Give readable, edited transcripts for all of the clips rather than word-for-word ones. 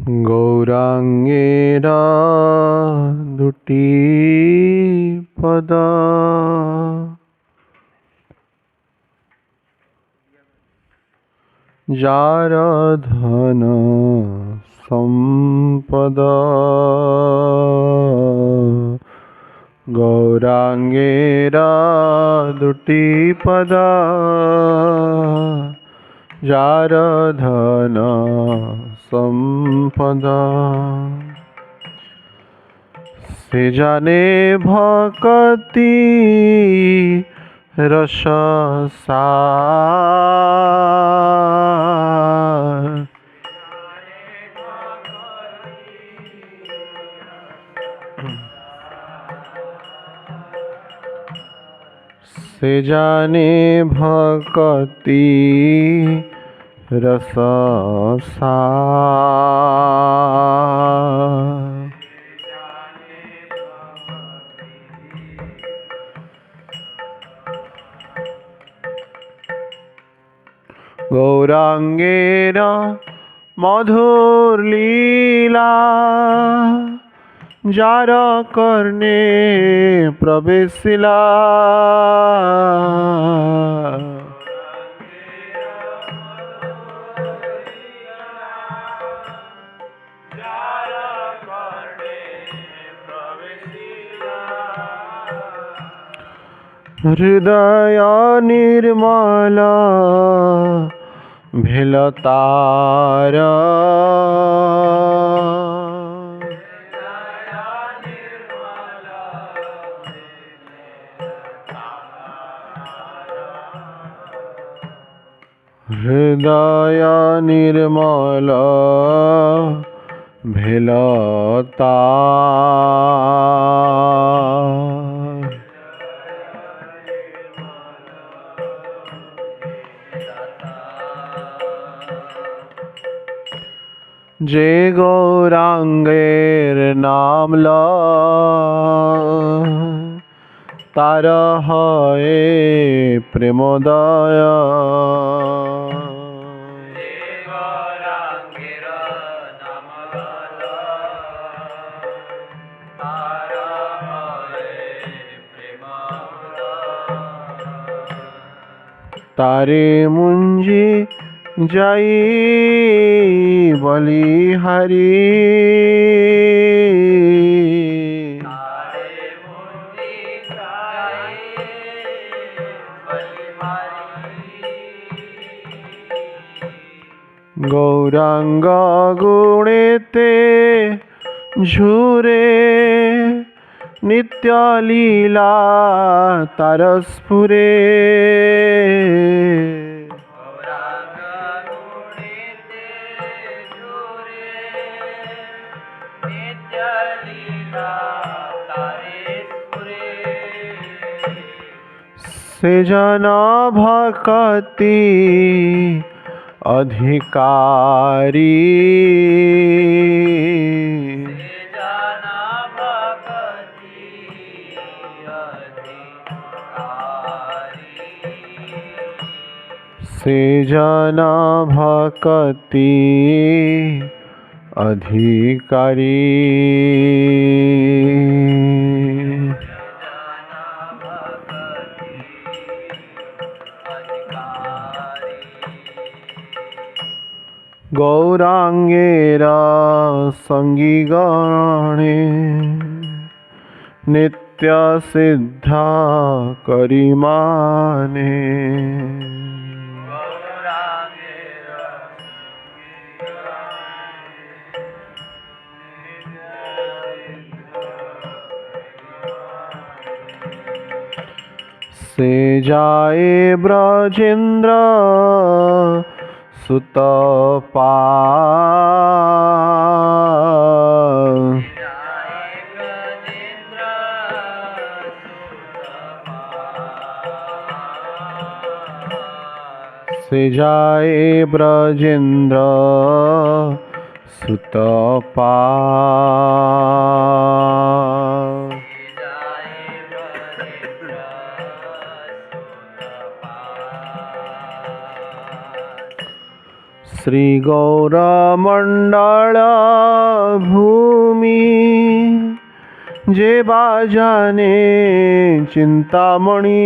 गौरांगेरा दुटी पदा जार धन संपदा गौरांगेरा दुटी पदा जार धन संपदा से जाने भक्ति रस सार से जाने भक्ति रस सार गौरांगेरा मधुर लीला जार करने प्रवेशिला हृदय निर्मला भेलतारा हृदय निर्मला भेलतारा जे गौरांगेर नाम लय तार हये प्रेमोदय तारे मुंजी जाई बलिहारी गौरांग गुणेते झुरे नित्य लीला तारस्फुरे से जना भक्ति अधिकारी से जना भक्ति अधिकारी गौरांगेरा संगी गणे नित्य सिद्धा करिमाने से जाए ब्रजेंद्र सुतपा से जाए ब्रजेंद्र सुतपा श्री गौरमंडल भूमि जे बाजाने चिंतामणि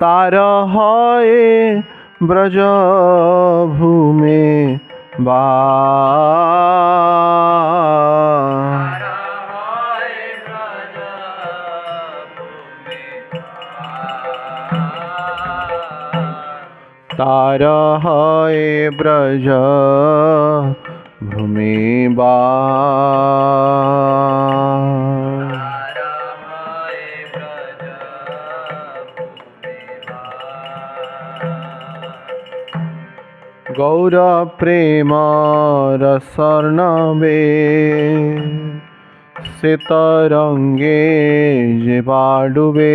तार है ब्रज भूमे बा तार है ब्रज भूमि बा गौर प्रेम रसर्णवे सितरंगे जे बाडुबे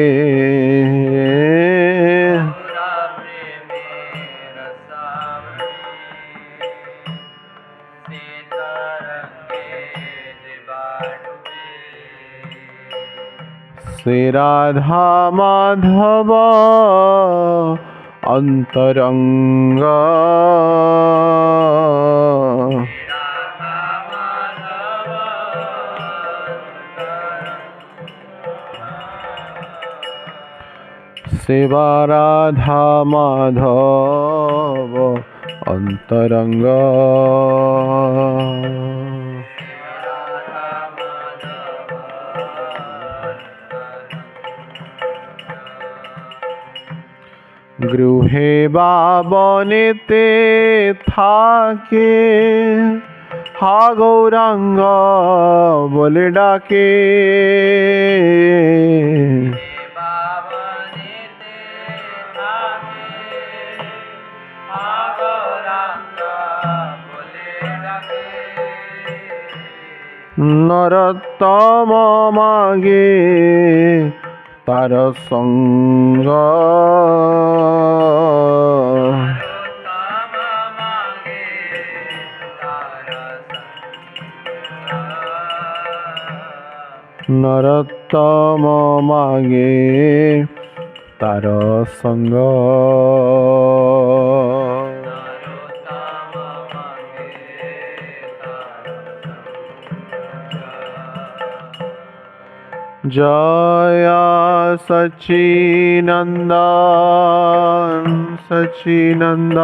श्री राधा माधव अंतरंग सेवा राधा माधव अंतरंग गृहे बाबनेते थाके हा गौरांग बोले डाके नरोत्तम मागे तार संग नरोत्तम मागे तार संग जय सच्चिनंदन सच्चिनंदन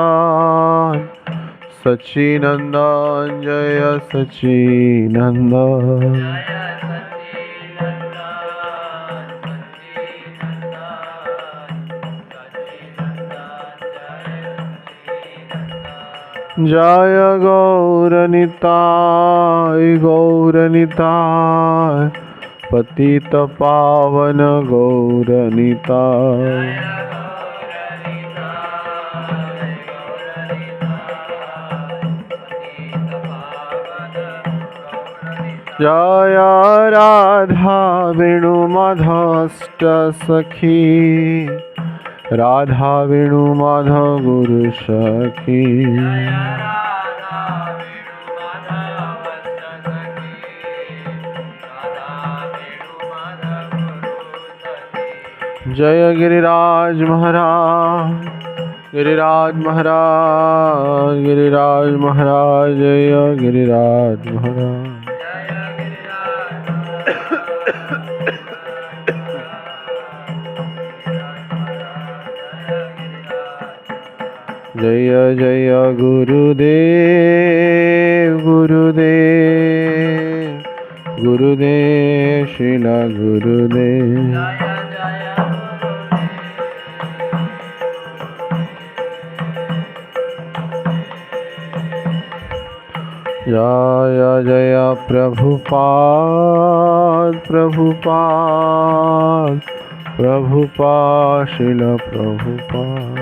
सच्चिनंदन जय सच्चिनंदन जय गौरनिताय गौरनिताय पतित पावन गौरनिताय जय राधा वेणु माधष्ट सखी राधा वेणु माधव गुरु सखी जय गिरिराज महाराज गिरिराज महाराज गिरिराज महाराज जय गिरिराज महाराज जय जय गुरुदेव गुरुदेव गुरुदेव श्रील गुरुदेव जय जय प्रभुपाद प्रभुपाद प्रभुपाद श्रील प्रभुपाद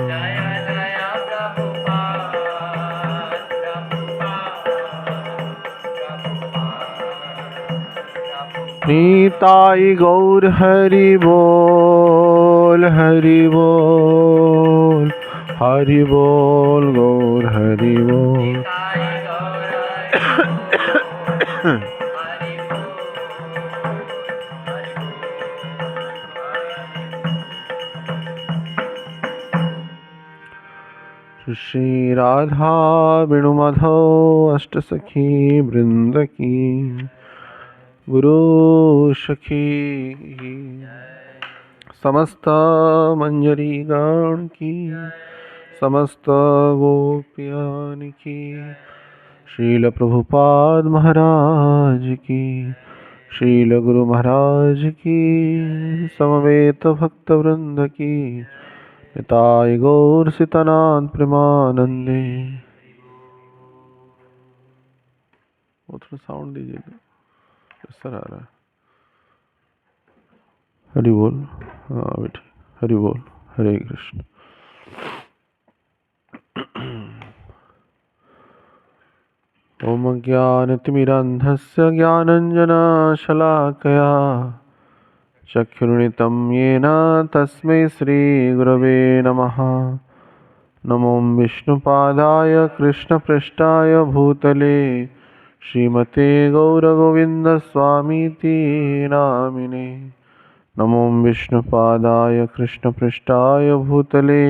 नीताई गौर हरि बोल हरि बोल हरि बोल गौर हरि बोल श्री राधा वेणु माधव अष्ट सखी वृंद की गुरु सखी समस्त मंजरी गण की समस्त गोपियान की श्रील प्रभुपाद महाराज की श्रील गुरु महाराज की समवेत भक्त वृंद की निताय गौर सीतानाथ प्रेमानंदे। वो थोड़ा साउंड दीजिए, सर आ रहा है। हरि बोल। हाँ बेटे, हरि बोल। हरे कृष्ण। ओम ज्ञानतिमिरान्धस्य ज्ञानञ्जनशलाकया चक्षुरुन्मिलितं येन तस्मै श्रीगुरवे नमः। नमो विष्णुपादाय कृष्णपृष्ठाय भूतले श्रीमते गौरगोविन्दस्वामीति नामिने। नमो विष्णुपादाय कृष्णपृष्ठाय भूतले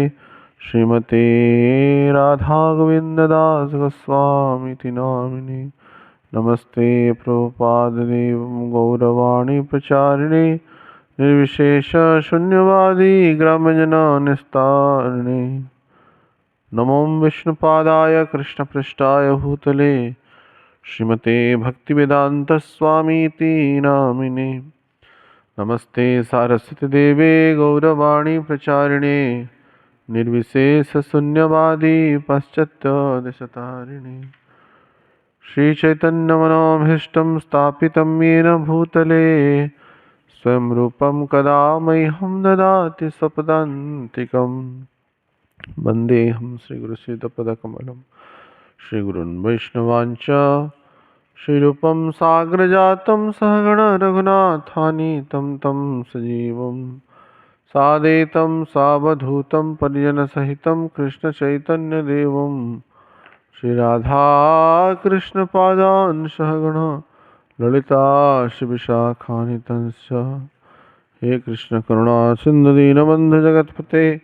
श्रीमते राधागोविन्ददास गोस्वामीति नामिने। नमस्ते प्रभुपाददेवं गौरवाणी प्रचारिणे निर्विशेष शून्यवादी ग्रामजन निस्तारिणे। नमो विष्णुपादाय कृष्णपृष्ठाय भूतले श्रीमते भक्तिवेदांत स्वामीति नामिने। नमस्ते सारस्वती देवे गौरवाणी प्रचारिणे निर्विशेष शून्यवादी पाश्चात्य देशतारिणे। श्री चैतन्य मनोभीष्टं स्थापितं येन भूतले स्वयं रूपं कदा मह्यं ददाति स्वपदान्तिकम्। वन्देऽहं श्रीगुरुश्रीयुतपदकमलं श्रीगुरून् वैष्णवांश्च श्रीरूपं साग्रजातं सहगण रघुनाथानीतं तं सजीवं सादेतं सावधूतं परिजनसहितं कृष्णचैतन्यदेवं श्रीराधाकृष्णपादान् सहगण ललिता श्रीविशाखान्वितंश्च। हे कृष्ण करुणा सिन्धु दीनबन्धु जगत्पते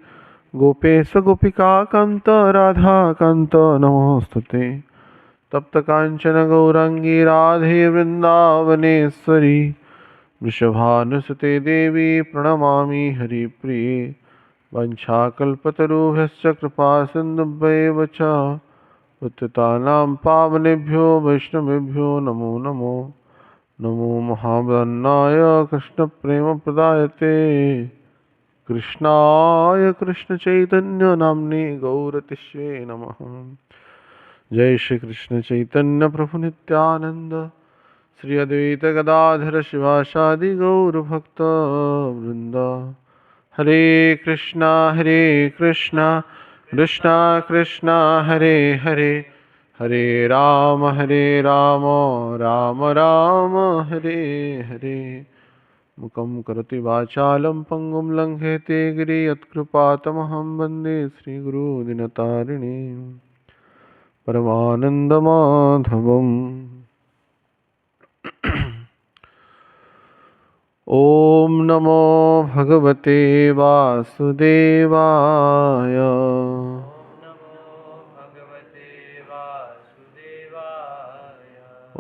गोपेश गोपिका कांत राधा कांत नमोस्तुते। तप्त कांचन गौरांगी राधे वृंदावनेश्वरी वृषभानुसुते देवी प्रणमामि हरिप्रिये। वंशाकल्पतरुभ्यश्च कृपा सिन्धुभ्यैव च पतितानां पावनेभ्यो वैष्णवेभ्यो नमो नमो। नमो महावदन्नाय कृष्णप्रेमप्रदायते कृष्णाय कृष्ण चैतन्य नाम्ने गौरतिष्ये नमः। जय श्री कृष्ण चैतन्य प्रभु नित्यानंद श्री अद्वैत गदाधर शिवासादि गौर भक्त वृंद। हरे कृष्णा कृष्णा कृष्णा हरे हरे हरे राम राम राम हरे हरे। मुखं करोति वाचालं पंगुं लंघयते गिरि यत्कृपातमहं वन्दे श्रीगुरुदिनतारिणे परमानन्दमाधवम्। ॐ नमो भगवते वासुदेवाय।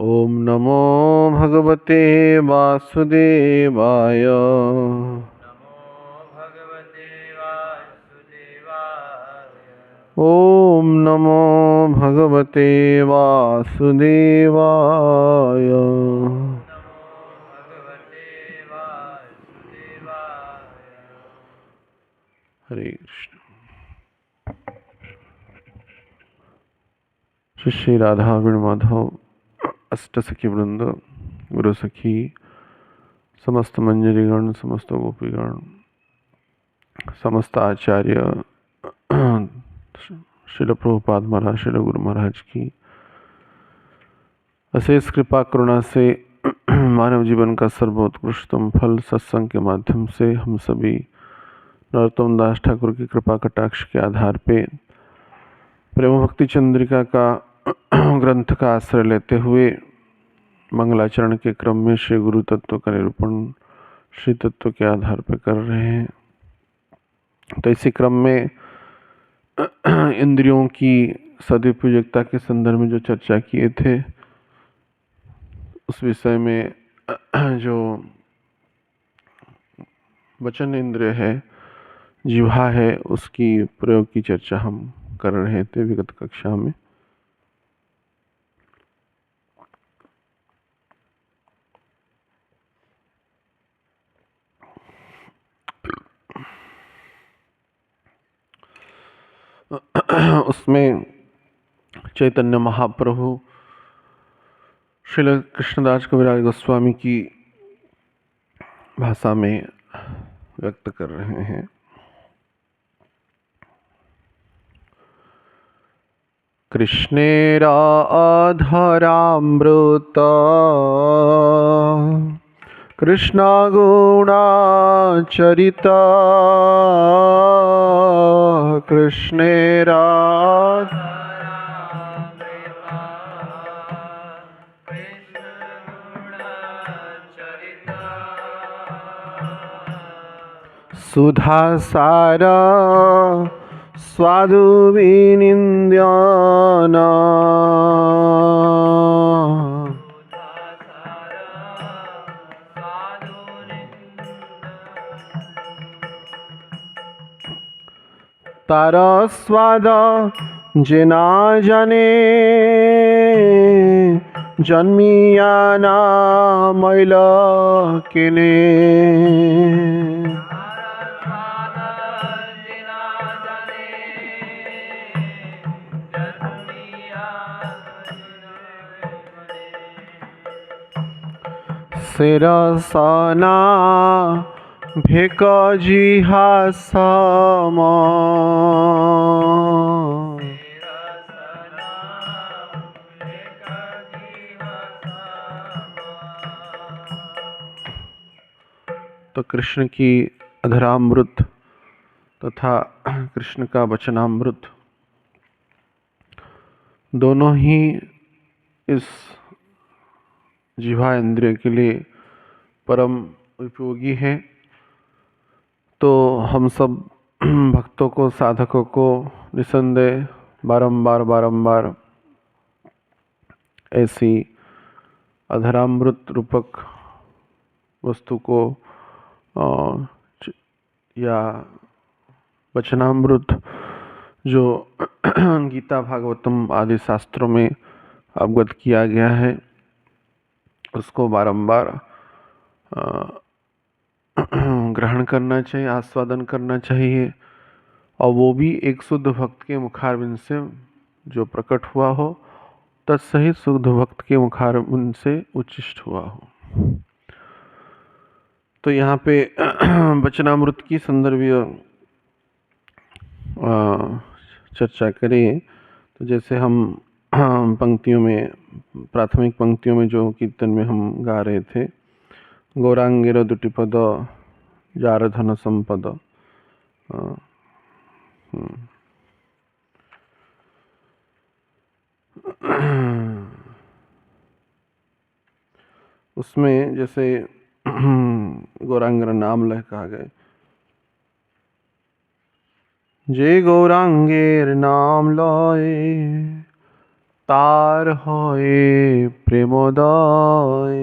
ॐ नमो भगवते वासुदेवाय। ॐ नमो भगवते वासुदेवाय। हरे कृष्ण। श्री राधा वेणु माधव अष्ट सखी वृंद गुरु सखी समस्त मंजरीगण समस्त गोपीगण समस्त आचार्य श्रील प्रभुपाद महाराज श्रील गुरु महाराज की अशेष कृपा करुणा से मानव जीवन का सर्वोत्कृष्टतम फल सत्संग के माध्यम से हम सभी नरोत्तम दास ठाकुर की कृपा कटाक्ष के आधार पे प्रेम भक्ति चंद्रिका का ग्रंथ का आश्रय लेते हुए मंगलाचरण के क्रम में श्री गुरु तत्व का निरूपण श्री तत्व के आधार पर कर रहे हैं। तो इसी क्रम में इंद्रियों की सदुपयोगिता के संदर्भ में जो चर्चा किए थे, उस विषय में जो वचन इंद्रिय है, जिह्वा है, उसकी प्रयोग की चर्चा हम कर रहे थे विगत कक्षा में। उसमें चैतन्य महाप्रभु श्रील कृष्णदास कविराज गोस्वामी की भाषा में व्यक्त कर रहे हैं। कृष्णेरा अधरामृत कृष्ण गुणाचरिता कृष्णेरा सुधा सारा स्वादु विनिंद्याना तारा स्वाद जना जने जन्मिया ना मैल केने सेरसना भेक जिहासम तो कृष्ण की अधरामृत तथा कृष्ण का वचनामृत दोनों ही इस जिह्वा इंद्रिय के लिए परम उपयोगी है। तो हम सब भक्तों को, साधकों को निसंदेह बारंबार ऐसी अधरामृत रूपक वस्तु को या वचनामृत जो गीता भागवतम आदि शास्त्रों में अवगत किया गया है, उसको बारंबार ग्रहण करना चाहिए, आस्वादन करना चाहिए, और वो भी एक शुद्ध भक्त के मुखारविंद से जो प्रकट हुआ हो, तत्सहित शुद्ध भक्त के मुखारविंद से उच्चिष्ट हुआ हो। तो यहाँ पे वचनामृत की संदर्भीय चर्चा करें तो जैसे हम पंक्तियों में, प्राथमिक पंक्तियों में जो कीर्तन में हम गा रहे थे, गौरांगेर दुटिपद जार धन संपद, उसमें जैसे गौरांगर नाम लह कहा गए, जे गौरांगेर नाम लय तार होए प्रेमोदय।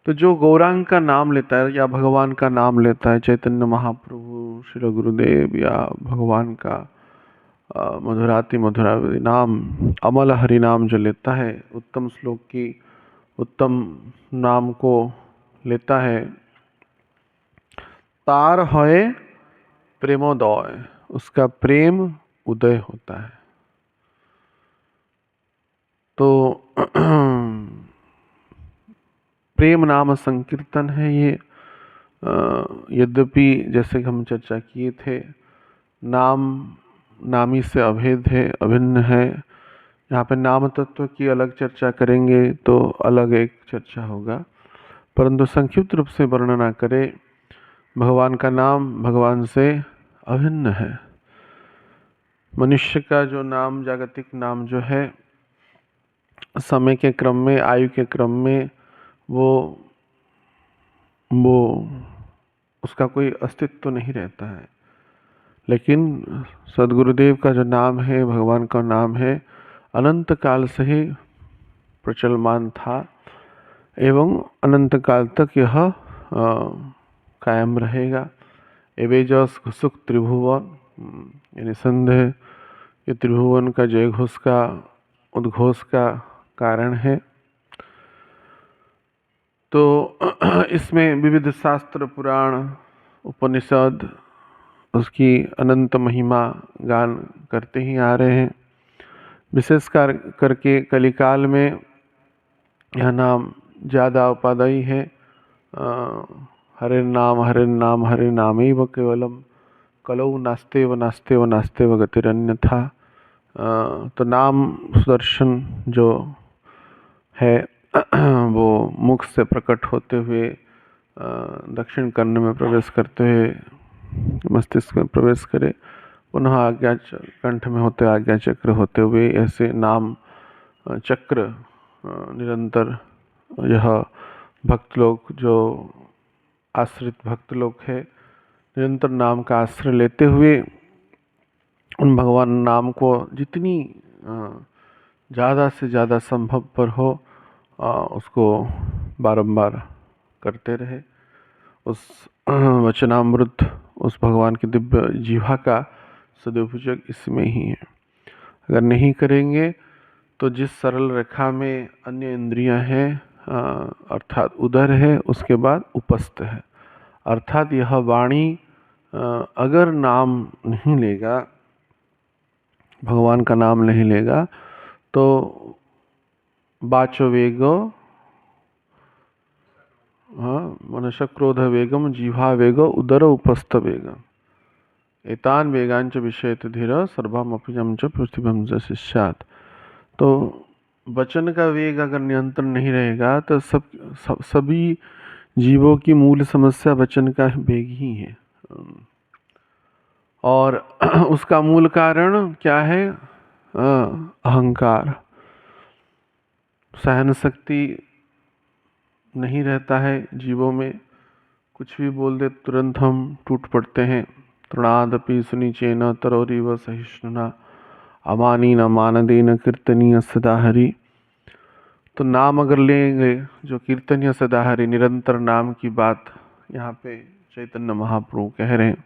तो जो गौरांग का नाम लेता है या भगवान का नाम लेता है, चैतन्य महाप्रभु, श्री गुरुदेव या भगवान का मधुराति मधुरावती नाम, अमल हरि नाम जो लेता है, उत्तम श्लोक की उत्तम नाम को लेता है, तार होए प्रेमोदय, उसका प्रेम उदय होता है। तो प्रेम नाम संकीर्तन है ये। यद्यपि जैसे हम चर्चा किए थे, नाम नामी से अभेद है, अभिन्न है। यहाँ पे नाम तत्व की अलग चर्चा करेंगे तो अलग एक चर्चा होगा, परंतु संक्षिप्त रूप से वर्णना करें, भगवान का नाम भगवान से अभिन्न है। मनुष्य का जो नाम, जागतिक नाम जो है, समय के क्रम में, आयु के क्रम में वो उसका कोई अस्तित्व तो नहीं रहता है। लेकिन सदगुरुदेव का जो नाम है, भगवान का नाम है, अनंत काल से ही प्रचलमान था एवं अनंत काल तक यह कायम रहेगा। एवेजस घुसुक त्रिभुवन, निसंदेह ये त्रिभुवन का जय घोष का उद्घोष का कारण है। तो इसमें विविध शास्त्र, पुराण, उपनिषद उसकी अनंत महिमा गान करते ही आ रहे हैं। विशेषकर करके कलिकाल में यह नाम ज़्यादा उपादेय है। हरे नाम हरे नाम हरे नामैव केवलम कलौ नास्तेव नास्तेव नास्तेव गतिरन्यथा। तो नाम सुदर्शन जो है वो मुख से प्रकट होते हुए दक्षिण कर्ण में प्रवेश करते हुए मस्तिष्क में प्रवेश करे, पुनः आज्ञा कंठ में होते आज्ञा चक्र होते हुए ऐसे नाम चक्र निरंतर यह भक्त लोग, जो आश्रित भक्त लोग है, निरंतर नाम का आश्रय लेते हुए उन भगवान नाम को जितनी ज़्यादा से ज़्यादा संभव पर हो उसको बारंबार करते रहे। उस वचनामृत, उस भगवान की दिव्य जीवा का सदुपयोग इसमें ही है। अगर नहीं करेंगे तो जिस सरल रेखा में अन्य इंद्रियां हैं, अर्थात उदर है, उसके बाद उपस्थ है, अर्थात यह वाणी अगर नाम नहीं लेगा, भगवान का नाम नहीं लेगा, तो वाचो वेगो, मनुष्य क्रोध वेगम जीवा वेगो उदर उपस्थ वेगम एतान वेगांच विषयत धीर सर्वमपिजम च पृथ्वीम च शिष्यात। तो वचन का वेग अगर नियंत्रण नहीं रहेगा तो सभी जीवों की मूल समस्या वचन का वेग ही है। और उसका मूल कारण क्या है? अहंकार। सहन शक्ति नहीं रहता है जीवों में, कुछ भी बोल दे तुरंत हम टूट पड़ते हैं। तृणादपि सुनिचेन तरोरिव सहिष्णुना अमानीन मानदेन कीर्तनीय सदा हरि। तो नाम अगर लेंगे, जो कीर्तनीय सदा हरि, निरंतर नाम की बात यहाँ पे चैतन्य महाप्रभु कह रहे हैं।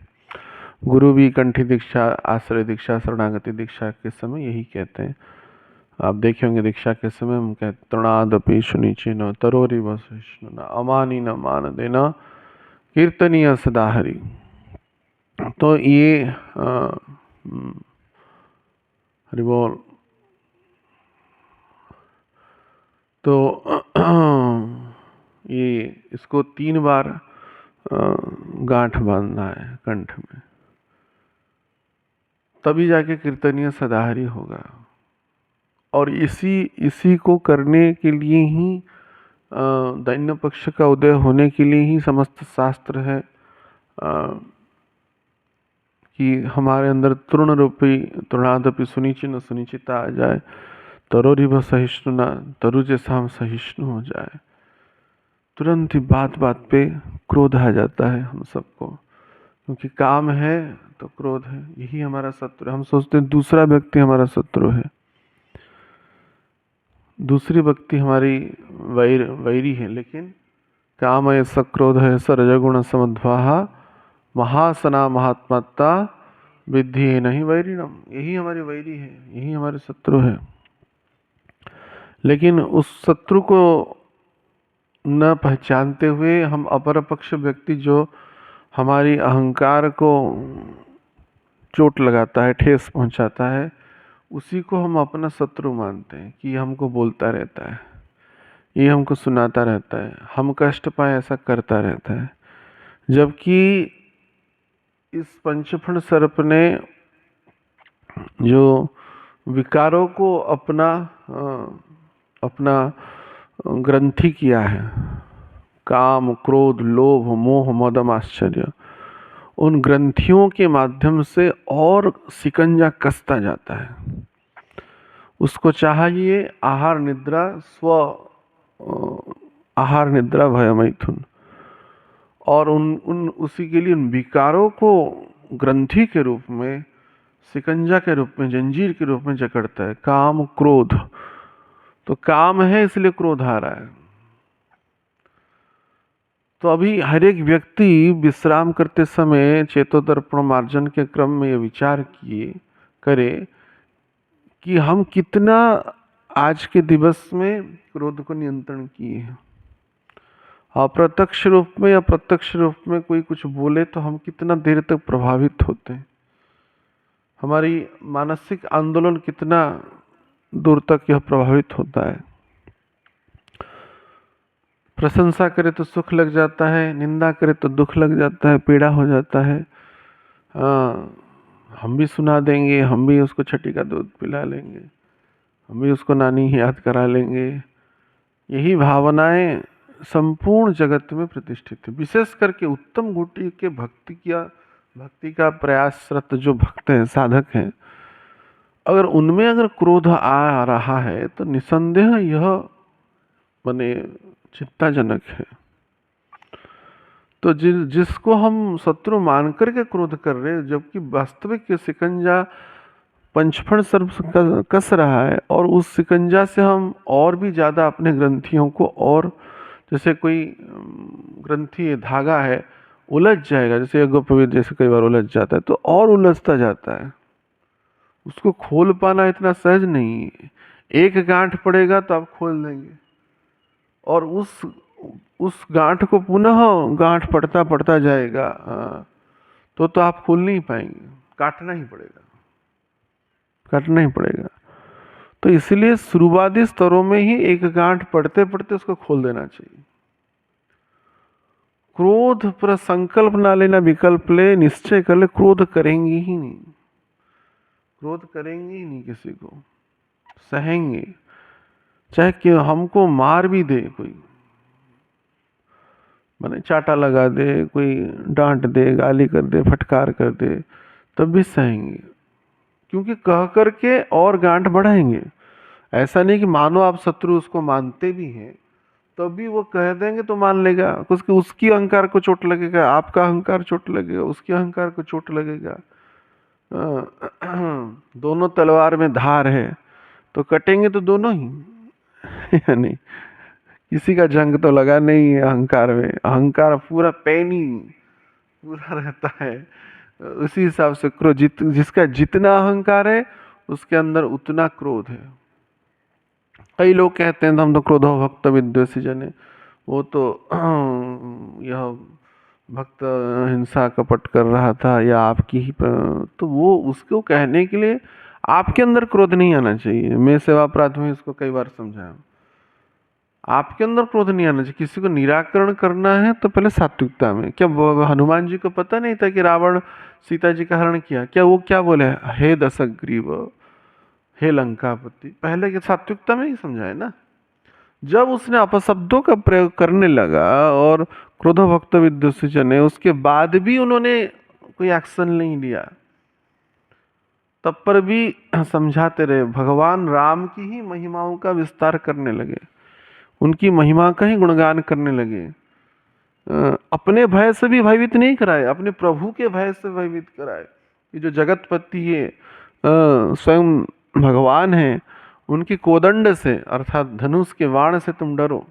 गुरु भी कंठी दीक्षा, आश्रय दीक्षा, शरणागति दीक्षा के समय यही कहते हैं। आप देखे होंगे दीक्षा के समय हम कहते तृणादपि सुनिचेन तरोरिव सहिष्णुना अमानीन मानदेन कीर्तनीय सदा हरि। तो ये हरि बोल। तो ये इसको 3 बार गांठ बांधना है कंठ में, तभी जाके कीर्तनीय सदाहरि होगा। और इसी को करने के लिए ही दैन्य पक्ष का उदय होने के लिए ही समस्त शास्त्र है कि हमारे अंदर तृण रूपी तृणादपि सुनिचिन सुनिचिता आ जाए, तरोरिव सहिष्णुना, तरु जैसा हम सहिष्णु हो जाए। तुरंत ही बात बात पे क्रोध आ जाता है हम सबको, क्योंकि काम है तो क्रोध है, यही हमारा शत्रु है। हम सोचते हैं दूसरा व्यक्ति हमारा शत्रु है, दूसरी व्यक्ति हमारी वैरी है, लेकिन काम ऐसा, क्रोध है ऐसा, रजगुण समद्वाहा महासना महात्मता विद्धि है नहीं वैरिणम। यही हमारी वैरी है, यही हमारे शत्रु है। लेकिन उस शत्रु को न पहचानते हुए हम अपर पक्ष व्यक्ति जो हमारी अहंकार को चोट लगाता है, ठेस पहुंचाता है, उसी को हम अपना शत्रु मानते हैं कि हमको बोलता रहता है, ये हमको सुनाता रहता है, हम कष्ट पाए ऐसा करता रहता है। जबकि इस पंचफण सर्प ने जो विकारों को अपना ग्रंथि किया है, काम क्रोध लोभ मोह मदम आश्चर्य, उन ग्रंथियों के माध्यम से और शिकंजा कसता जाता है। उसको चाहिए आहार निद्रा आहार निद्रा भय मैथुन, और उन उन उसी के लिए उन विकारों को ग्रंथि के रूप में, शिकंजा के रूप में, जंजीर के रूप में जकड़ता है। काम क्रोध, तो काम है इसलिए क्रोध आ रहा है। तो अभी हर एक व्यक्ति विश्राम करते समय चेतोदर्पण मार्जन के क्रम में ये विचार करे कि हम कितना आज के दिवस में क्रोध को नियंत्रण किए हैं। अप्रत्यक्ष रूप में या प्रत्यक्ष रूप में कोई कुछ बोले तो हम कितना देर तक प्रभावित होते हैं, हमारी मानसिक आंदोलन कितना दूर तक यह प्रभावित होता है। प्रशंसा करे तो सुख लग जाता है, निंदा करे तो दुख लग जाता है, पीड़ा हो जाता है। हम भी सुना देंगे, हम भी उसको छठी का दूध पिला लेंगे, हम भी उसको नानी याद करा लेंगे। यही भावनाएं संपूर्ण जगत में प्रतिष्ठित है। विशेष करके उत्तम कोटि के भक्ति का प्रयासरत जो भक्त हैं, साधक हैं, अगर उनमें अगर क्रोध आ रहा है तो निसंदेह यह माने चिंताजनक है। तो जिसको हम शत्रु मान करके क्रोध कर रहे हैं, जबकि वास्तविक शिकंजा पंचफण सर्प कस रहा है, और उस शिकंजा से हम और भी ज़्यादा अपने ग्रंथियों को, और जैसे कोई ग्रंथि धागा है उलझ जाएगा, जैसे यज्ञोपवीत जैसे कई बार उलझ जाता है, तो और उलझता जाता है। उसको खोल पाना इतना सहज नहीं है। एक गांठ पड़ेगा तो आप खोल देंगे, और उस गांठ को पुनः गांठ पड़ता पड़ता जाएगा, तो आप खोल नहीं पाएंगे, काटना ही पड़ेगा। तो इसलिए शुरुआती स्तरों में ही एक गांठ पड़ते पड़ते उसको खोल देना चाहिए। क्रोध पर संकल्प ना लेना, विकल्प ले, निश्चय कर ले, क्रोध करेंगे ही नहीं, किसी को सहेंगे, चाहे कि हमको मार भी दे, कोई माने चाटा लगा दे, कोई डांट दे, गाली कर दे, फटकार कर दे, तब भी सहेंगे, क्योंकि कह करके और गांठ बढ़ाएंगे। ऐसा नहीं कि मानो आप शत्रु उसको मानते भी हैं तब भी वो कह देंगे तो मान लेगा, उसकी अहंकार को चोट लगेगा, आपका अहंकार चोट लगेगा, उसके अहंकार को चोट लगेगा। दोनों तलवार में धार है तो कटेंगे तो दोनों ही यानी किसी का जंग तो लगा नहीं है अहंकार में। अहंकार पूरा पैनी पूरा रहता है। उसी हिसाब से क्रोध, जिसका जितना अहंकार है उसके अंदर उतना क्रोध है। कई लोग कहते हैं हम तो क्रोधो भक्त विद्वेषी जने, वो तो यह भक्त हिंसा कपट कर रहा था या आपकी ही तो वो उसको कहने के लिए आपके अंदर क्रोध नहीं आना चाहिए। मैं सेवा अपराध में इसको कई बार समझाया, आपके अंदर क्रोध नहीं आना चाहिए। किसी को निराकरण करना है तो पहले सात्विकता में। क्या हनुमान जी को पता नहीं था कि रावण सीता जी का हरण किया? क्या वो क्या बोले, हे दशग्रीव, हे लंकापति, पहले के सात्विकता में ही समझाए ना। जब उसने अपशब्दों का प्रयोग करने लगा और क्रोधो भक्त विद्वेषी जने, उसके बाद भी उन्होंने कोई एक्शन नहीं लिया, तब पर भी समझाते रहे। भगवान राम की ही महिमाओं का विस्तार करने लगे, उनकी महिमा का ही गुणगान करने लगे। अपने भय से भी भयभीत नहीं कराए, अपने प्रभु के भय से भयभीत कराए। ये जो जगतपति है, स्वयं भगवान है, उनकी कोदंड से अर्थात धनुष के बाण से तुम डरो,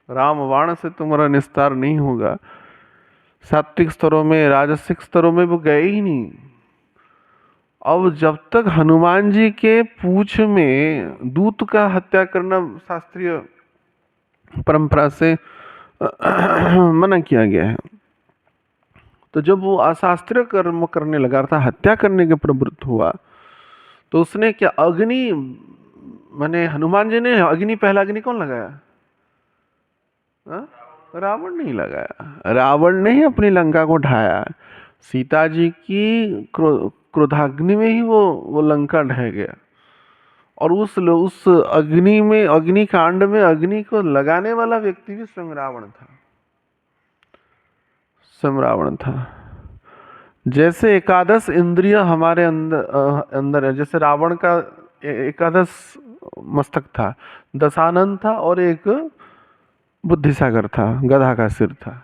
राम बाण से तुम्हारा निस्तार नहीं होगा। सात्विक स्तरों में, राजसिक स्तरों में वो गए ही नहीं। अब जब तक हनुमान जी के पूछ में दूत का हत्या करना शास्त्रीय परंपरा से मना किया गया है, तो जब वो अशास्त्रीय कर्म करने लगा था, हत्या करने के प्रवृत्त हुआ, तो उसने क्या अग्नि, माने हनुमान जी ने अग्नि, पहला अग्नि कौन लगाया? रावण नहीं लगाया। रावण ने ही अपनी लंका को ढाया। सीता जी की क्रोधाग्नि में ही वो लंका ढह गया। और उस अग्नि में, अग्निकांड में अग्नि को लगाने वाला व्यक्ति भी स्वयं रावण था। जैसे एकादश इंद्रिय हमारे अंदर है, जैसे रावण का एकादश मस्तक था, दशानन था और एक बुद्धिसागर था, गधा का सिर था।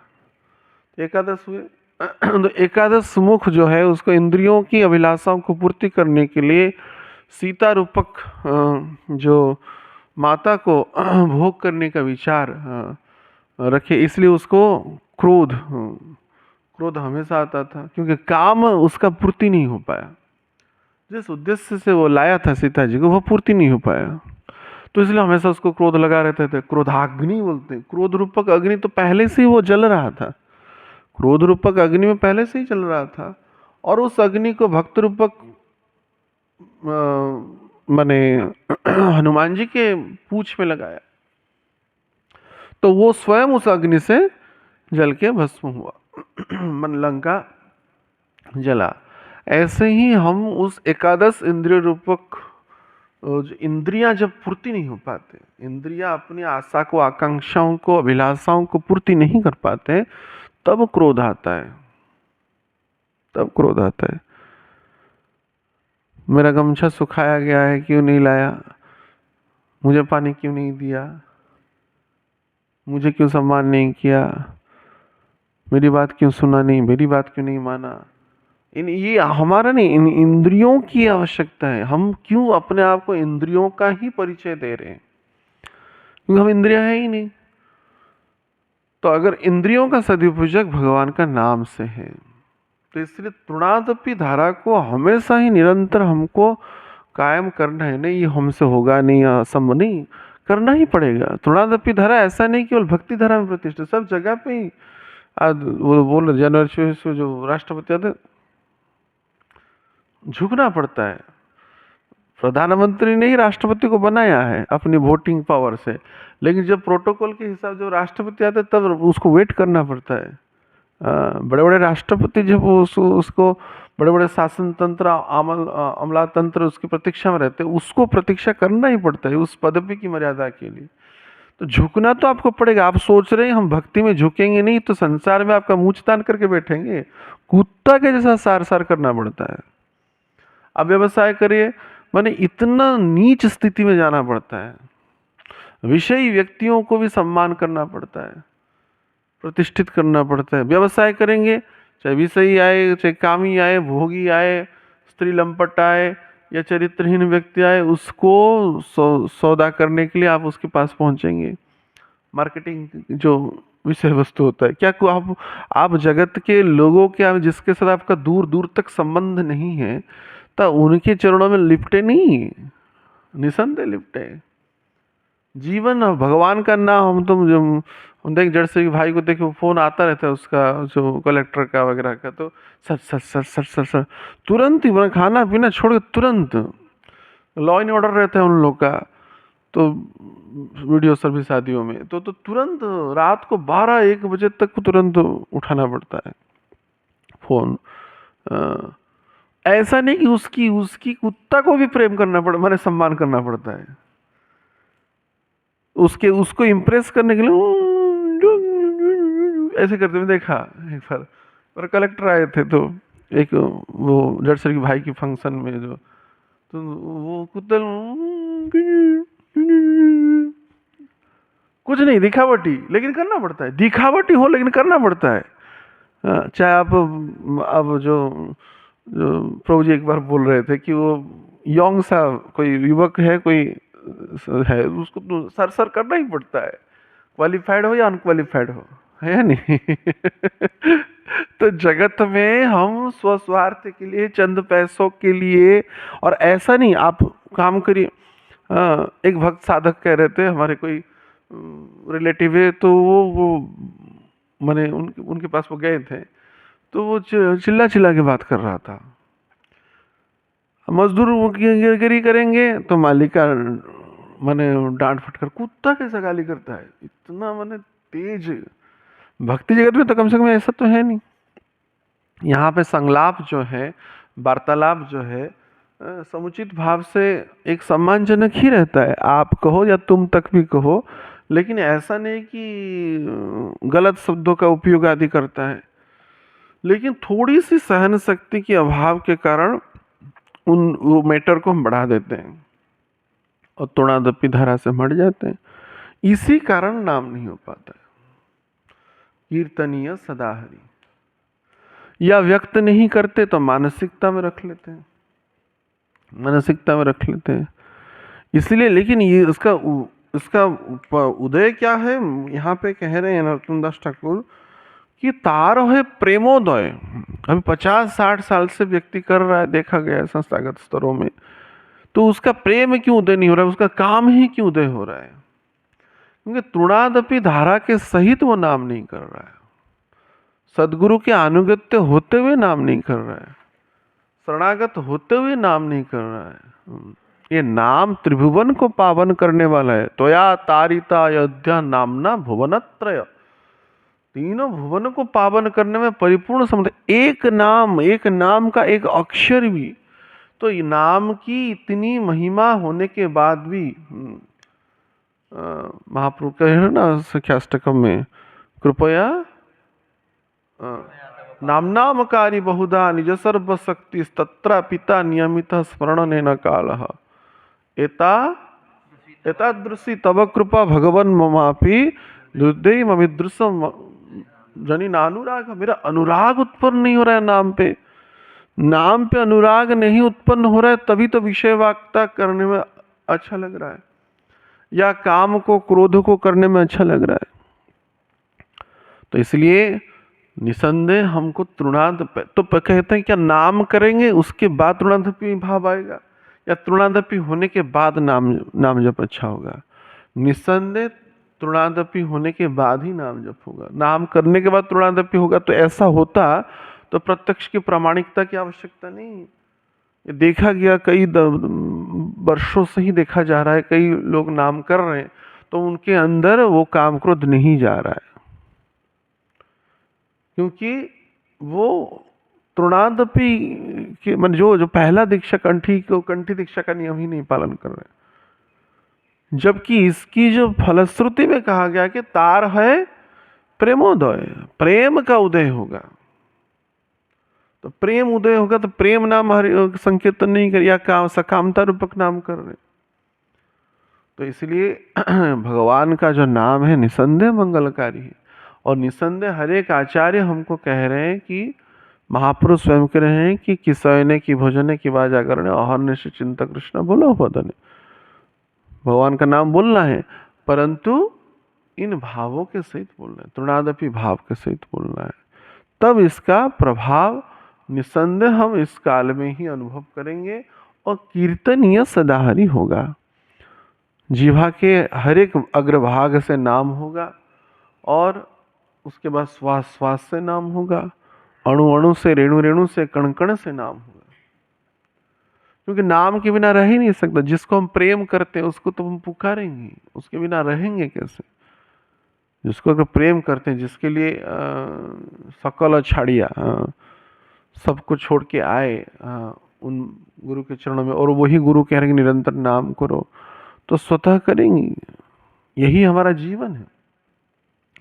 एकादश हुए। तो एकादश मुख जो है उसको इंद्रियों की अभिलाषाओं को पूर्ति करने के लिए सीता रूपक जो माता को भोग करने का विचार रखे, इसलिए उसको क्रोध क्रोध हमेशा आता था, क्योंकि काम उसका पूर्ति नहीं हो पाया। जिस उद्देश्य से वो लाया था सीता जी को, वो पूर्ति नहीं हो पाया, तो इसलिए हमेशा उसको क्रोध लगा रहते थे। क्रोधाग्नि बोलते हैं, क्रोध रूपक अग्नि तो पहले से ही वो जल रहा था, क्रोध रूपक अग्नि में पहले से ही चल रहा था, और उस अग्नि को भक्त रूपक माने हनुमान जी के पूंछ में लगाया, तो वो स्वयं उस अग्नि से जल के भस्म हुआ। मन लंका जला। ऐसे ही हम उस एकादश इंद्रिय रूपक इंद्रियां जब पूर्ति नहीं हो पाते, इंद्रियां अपनी आशा को, आकांक्षाओं को, अभिलाषाओं को पूर्ति नहीं कर पाते, तब क्रोध आता है, तब क्रोध आता है। मेरा गमछा सुखाया गया है, क्यों नहीं लाया, मुझे पानी क्यों नहीं दिया, मुझे क्यों सम्मान नहीं किया, मेरी बात क्यों सुना नहीं, मेरी बात क्यों नहीं माना। ये हमारा नहीं, इन इंद्रियों की आवश्यकता है। हम क्यों अपने आप को इंद्रियों का ही परिचय दे रहे हैं, क्योंकि हम इंद्रियां है ही नहीं। तो अगर इंद्रियों का सदुपयोग भगवान का नाम से है, तो इसलिए तृणादपि धारा को हमेशा ही निरंतर हमको कायम करना है। नहीं ये हमसे होगा नहीं, असंभव नहीं, करना ही पड़ेगा। तृणादपि धारा ऐसा नहीं केवल भक्ति धारा में प्रतिष्ठित, सब जगह पे ही। आज वो बोल रहे जनवरी 26 जो राष्ट्रपति आते, झुकना पड़ता है। प्रधानमंत्री ने ही राष्ट्रपति को बनाया है अपनी वोटिंग पावर से, लेकिन जब प्रोटोकॉल के हिसाब जब राष्ट्रपति आते तब उसको वेट करना पड़ता है। बड़े बड़े राष्ट्रपति जब उसको बड़े बड़े शासन तंत्र, अमला तंत्र उसकी प्रतीक्षा में रहते हैं, उसको प्रतीक्षा करना ही पड़ता है उस पदवी की मर्यादा के लिए। तो झुकना तो आपको पड़ेगा। आप सोच रहे हैं हम भक्ति में झुकेंगे नहीं तो संसार में आपका मुंह तान करके बैठेंगे, कुत्ता के जैसा सार सार करना पड़ता है। अब व्यवसाय करिए, माने इतना नीच स्थिति में जाना पड़ता है। विषयी व्यक्तियों को भी सम्मान करना पड़ता है, प्रतिष्ठित करना पड़ता है। व्यवसाय करेंगे, चाहे विषयी आए, चाहे कामी आए, भोगी आए, स्त्री लंपट आए या चरित्रहीन व्यक्ति आए, उसको सौदा करने के लिए आप उसके पास पहुंचेंगे। मार्केटिंग जो विषय वस्तु होता है, क्या को आप जगत के लोगों के, आप जिसके साथ आपका दूर दूर तक संबंध नहीं है, तो उनके चरणों में लिपटे नहीं, निसंदेह लिपटे। जीवन और भगवान का नाम हम देख, जैसे भाई को देखो फोन आता रहता है उसका, जो कलेक्टर का वगैरह का, तो sir sir sir sir sir sir तुरंत ही खाना पीना छोड़ के तुरंत लॉ एंड ऑर्डर रहता है उन लोग का। तो वीडियो सर्विस शादियों में तो तुरंत रात को 12-1 बजे तक तुरंत उठाना पड़ता है फोन। ऐसा नहीं कि उसकी उसकी कुत्ता को भी प्रेम करना पड़ता, मैंने सम्मान करना पड़ता है उसके, उसको इम्प्रेस करने के लिए ऐसे करते हुए देखा एक बार। और कलेक्टर आए थे तो एक वो जड़सर की भाई की फंक्शन में, जो तो वो कुत्ते कुछ नहीं, दिखावटी, लेकिन करना पड़ता है। दिखावटी हो लेकिन करना पड़ता है। चाहे आप अब जो प्रभु जी एक बार बोल रहे थे कि वो यंग सा कोई युवक है, कोई है, उसको तो सर सर करना ही पड़ता है, क्वालिफाइड हो या अनक्वालिफाइड हो, है या नहीं। तो जगत में हम स्वस्वार्थ के लिए, चंद पैसों के लिए, और ऐसा नहीं आप काम करिए। एक भक्त साधक कह रहे थे, हमारे कोई रिलेटिव है, तो वो मैंने उनके पास वो गए थे, तो वो चिल्ला चिल्ला के बात कर रहा था। मजदूर वो गिरगिरी करेंगे तो मालिक का माने डांट फटकर, कुत्ता कैसा गाली करता है इतना माने तेज। भक्ति जगत में तो कम से कम ऐसा तो है नहीं। यहाँ पे संलाप जो है, वार्तालाप जो है, समुचित भाव से एक सम्मानजनक ही रहता है। आप कहो या तुम तक भी कहो, लेकिन ऐसा नहीं कि गलत शब्दों का उपयोग आदि करता है। लेकिन थोड़ी सी सहन शक्ति के अभाव के कारण वो मैटर को हम बढ़ा देते हैं। और तृणादपि धारा से मर जाते हैं। इसी कारण नाम नहीं हो पाता है। कीर्तनीय सदा हरि, या व्यक्त नहीं करते तो मानसिकता में रख लेते हैं, मानसिकता में रख लेते हैं। इसलिए, लेकिन ये इसका उदय क्या है, यहाँ पे कह रहे हैं नरोत्तम दास ठाकुर कि तार है प्रेमोदय। अभी 50-60 साल से व्यक्ति कर रहा है, देखा गया है संस्थागत स्तरों में, तो उसका प्रेम क्यों उदय नहीं हो रहा है, उसका काम ही क्यों उदय हो रहा है? क्योंकि तृणादपि धारा के सहित वो नाम नहीं कर रहा है, सदगुरु के अनुगत्य होते हुए नाम नहीं कर रहा है, शरणागत होते हुए नाम नहीं कर रहा है। ये नाम त्रिभुवन को पावन करने वाला है। त्वया तारिता अयोध्या नामना भुवनत्रय, तीनों भुवन को पावन करने में परिपूर्ण समर्थ। एक नाम का एक अक्षर भी, तो नाम की इतनी महिमा होने के बाद भी महाप्रभु कह रहे ना सख्याष्टकम में, कृपया नामनामकारी बहुधा निज सर्वशक्ति तत्र पिता नियमित स्मरण न काल एतादृशी तव कृपा भगवन ममापि हृदय ममिदृशम जनी नानुराग। मेरा अनुराग उत्पन्न नहीं हो रहा है नाम पे अनुराग नहीं उत्पन्न हो रहा है, तभी तो विषय वाक्ता करने में अच्छा लग रहा है, या काम को क्रोध को करने में अच्छा लग रहा है। तो इसलिए निसंदेह हमको तृणादपि, तो कहते हैं क्या नाम करेंगे उसके बाद तृणादपि भाव आएगा, या तृणादपि होने के बाद नाम जप अच्छा होगा? निसंदेह तृणादपि होने के बाद ही नाम जप होगा। नाम करने के बाद तृणादपि होगा तो ऐसा होता तो प्रत्यक्ष की प्रामाणिकता की आवश्यकता नहीं। ये देखा गया, कई वर्षों से ही देखा जा रहा है, कई लोग नाम कर रहे हैं तो उनके अंदर वो काम क्रोध नहीं जा रहा है, क्योंकि वो तृणादपि के मन जो पहला दीक्षा कंठी दीक्षा का नियम ही नहीं पालन कर रहे हैं। जबकि इसकी जो फलश्रुति में कहा गया कि तार है प्रेमोदय, प्रेम का उदय होगा, तो प्रेम उदय होगा तो प्रेम नाम संकीर्तन नहीं कर, या काम सकामता रूपक नाम कर रहे। तो इसलिए भगवान का जो नाम है निसंदेह मंगलकारी है। और निसंदेह हर एक आचार्य हमको कह रहे हैं कि महापुरुष स्वयं कह रहे हैं कि किसने की भोजने की बाजा करने अहर्निश चिंता कृष्ण बोलो पदने, भगवान का नाम बोलना है, परंतु इन भावों के सहित बोलना है, तृणादपि भाव के सहित बोलना है। तब इसका प्रभाव निसंदेह हम इस काल में ही अनुभव करेंगे और कीर्तनीय सदाहरि होगा। जीवा के हर एक अग्रभाग से नाम होगा, और उसके बाद श्वास श्वास से नाम होगा, अणु अणु से, रेणु रेणु से, कण कण से नाम होगा। क्योंकि नाम के बिना रह ही नहीं सकता। जिसको हम प्रेम करते हैं उसको तो हम पुकारेंगे, उसके बिना रहेंगे कैसे? जिसको अगर प्रेम करते हैं, जिसके लिए सकल छाड़िया सबको छोड़ के आए उन गुरु के चरणों में, और वही गुरु कह रहे हैं निरंतर नाम करो, तो स्वतः करेंगे। यही हमारा जीवन है।